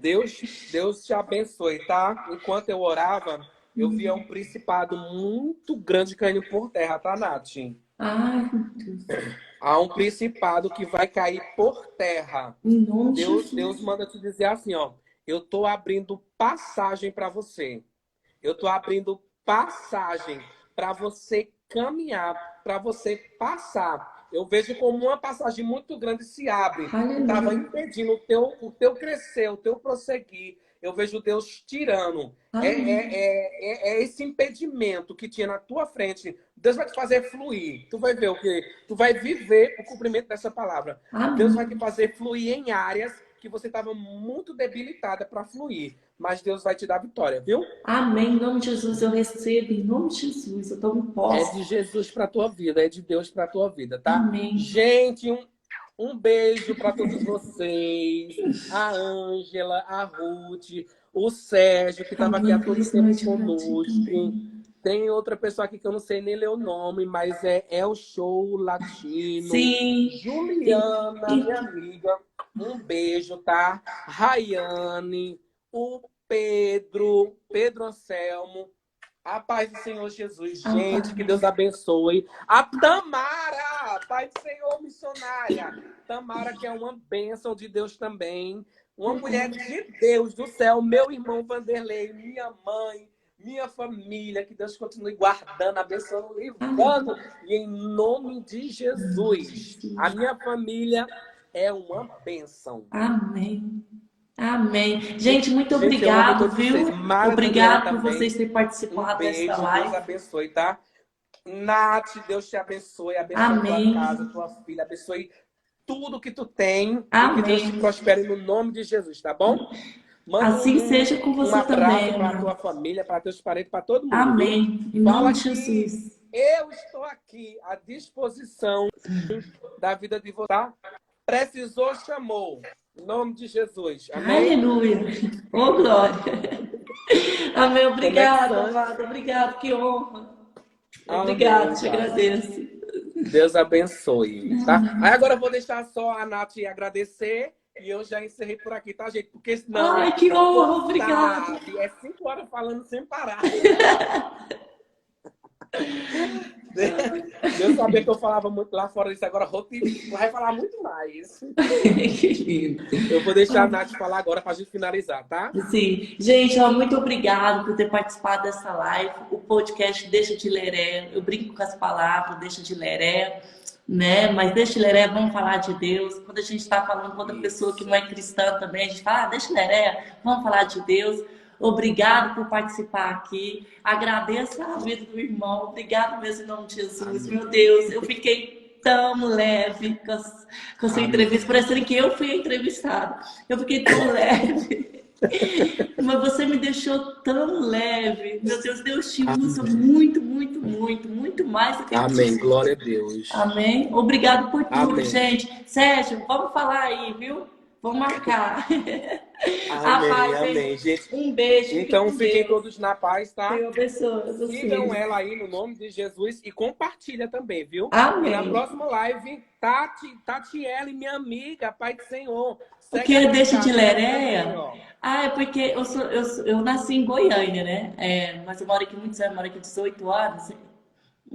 Deus te abençoe, tá? Enquanto eu orava, eu via um principado muito grande caindo por terra, tá, Nath? Ai, meu Deus. Há um principado que vai cair por terra. Em nome de Deus Jesus. manda te dizer assim, ó. Eu tô abrindo passagem para você. Eu tô abrindo passagem para você caminhar, para você passar. Eu vejo como uma passagem muito grande se abre, que estava Aleluia. impedindo o teu crescer, o teu prosseguir. Eu vejo Deus tirando. Aleluia. É esse impedimento que tinha na tua frente. Deus vai te fazer fluir. Tu vai ver o quê? Tu vai viver o cumprimento dessa palavra. Deus vai te Amém. fazer fluir em áreas que você estava muito debilitada para fluir. Mas Deus vai te dar vitória, viu? Amém. Em nome de Jesus eu recebo. Em nome de Jesus eu tomo É de posse. Jesus para tua vida, é de Deus para tua vida, tá? Amém. Gente, um beijo para todos vocês. A Ângela, a Ruth, o Sérgio, que estava aqui há Amém. todo Feliz tempo noite para ti conosco. também. Tem outra pessoa aqui que eu não sei nem ler o nome, mas é El Show Latino. Sim. Juliana, minha amiga, um beijo, tá? Rayane, o Pedro Anselmo. A paz do Senhor Jesus, A gente, que Deus paz. abençoe. A Tamara, paz do Senhor, missionária. Tamara, que é uma bênção de Deus também. Uma mulher de Deus do céu. Meu irmão Vanderlei, minha mãe, minha família. Que Deus continue guardando, abençoando, livrando. Aleluia. E em nome de Em nome de Jesus, a Jesus. minha família é uma bênção. Amém. Amém. Gente, muito Gente, eu amo obrigado, todos vocês. viu? Mara Daniela Obrigado por também. vocês terem Um participado desta beijo, Deus live. abençoe, tá? Nath, Deus te abençoe, abençoe tua casa, Amém. tua filha, abençoe tudo que tu tem e que Deus te Amém. prospere no nome de Jesus, tá bom? Manda Assim seja com um você abraço também, para a amado. tua família, para teus parentes, para todo mundo, viu? Amém. Em Fala nome de que Jesus. eu estou aqui à disposição da vida de você, tá? Precisou, chamou. Em nome de Jesus. Amém? Aleluia. Ô, glória. Amém. Obrigado, Conexão. amado. Obrigado. Que honra. Amém, Obrigado. Te Pai. agradeço. Deus abençoe, tá? Aí agora eu vou deixar só a Nath agradecer e eu já encerrei por aqui, tá, gente? Porque senão, Ai, que honra. tu Obrigado. sabe, é 5 horas falando sem parar. Deus sabia que eu falava muito lá fora disso, agora vai falar muito mais. Que lindo. Eu vou deixar a Nath falar agora pra gente finalizar, tá? Sim. Gente, ó, muito obrigado por ter participado dessa live. O podcast Deixa de Leré. Eu brinco com as palavras, deixa de leré, né? Mas deixa de leré, vamos falar de Deus. Quando a gente está falando com outra pessoa que não é cristã também, a gente fala, deixa de leré, vamos falar de Deus. Obrigado por participar aqui. Agradeço a vida do irmão. Obrigado mesmo em nome de Jesus. Amém. Meu Deus, eu fiquei tão leve com a sua entrevista, parecendo que eu fui a entrevistada. Eu fiquei tão leve. Mas você me deixou tão leve. Meu Deus, Deus te usa muito, muito, muito, muito mais do que Amém. Glória a Deus. Amém. Obrigado por tudo, Amém. gente. Sérgio, vamos falar aí, viu? Vamos marcar. Amém, Paz, amém, gente. um beijo. Então fiquem Deus. todos na paz, tá? Deus abençoe. Sigam ela aí no nome de Jesus e compartilha também, viu? Amém. E na próxima live, Tatiele, minha amiga, Pai do Senhor. O que deixa de Leréia? Leréia? Ah, é porque eu nasci em Goiânia, né? Mas eu moro aqui muitos anos, moro aqui 18 anos.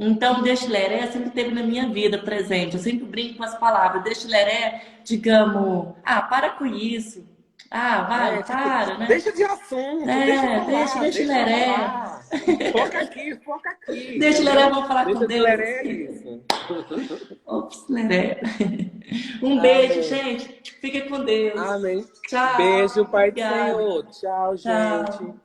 Então, Deixa de Leré sempre teve na minha vida presente. Eu sempre brinco com as palavras. Deixa de Leré, digamos, para com isso. Vai, para, né? Deixa de assunto, deixa de Deixa de Leré. falar. Foca aqui, foca aqui. Deixa o Leré, vou falar Deixa com de Deus. leré isso. Ops, Leré. Um beijo, Amém. gente. Fica com Deus. Amém. Tchau. Beijo, Pai do Obrigada. Senhor. Tchau, gente. Tchau.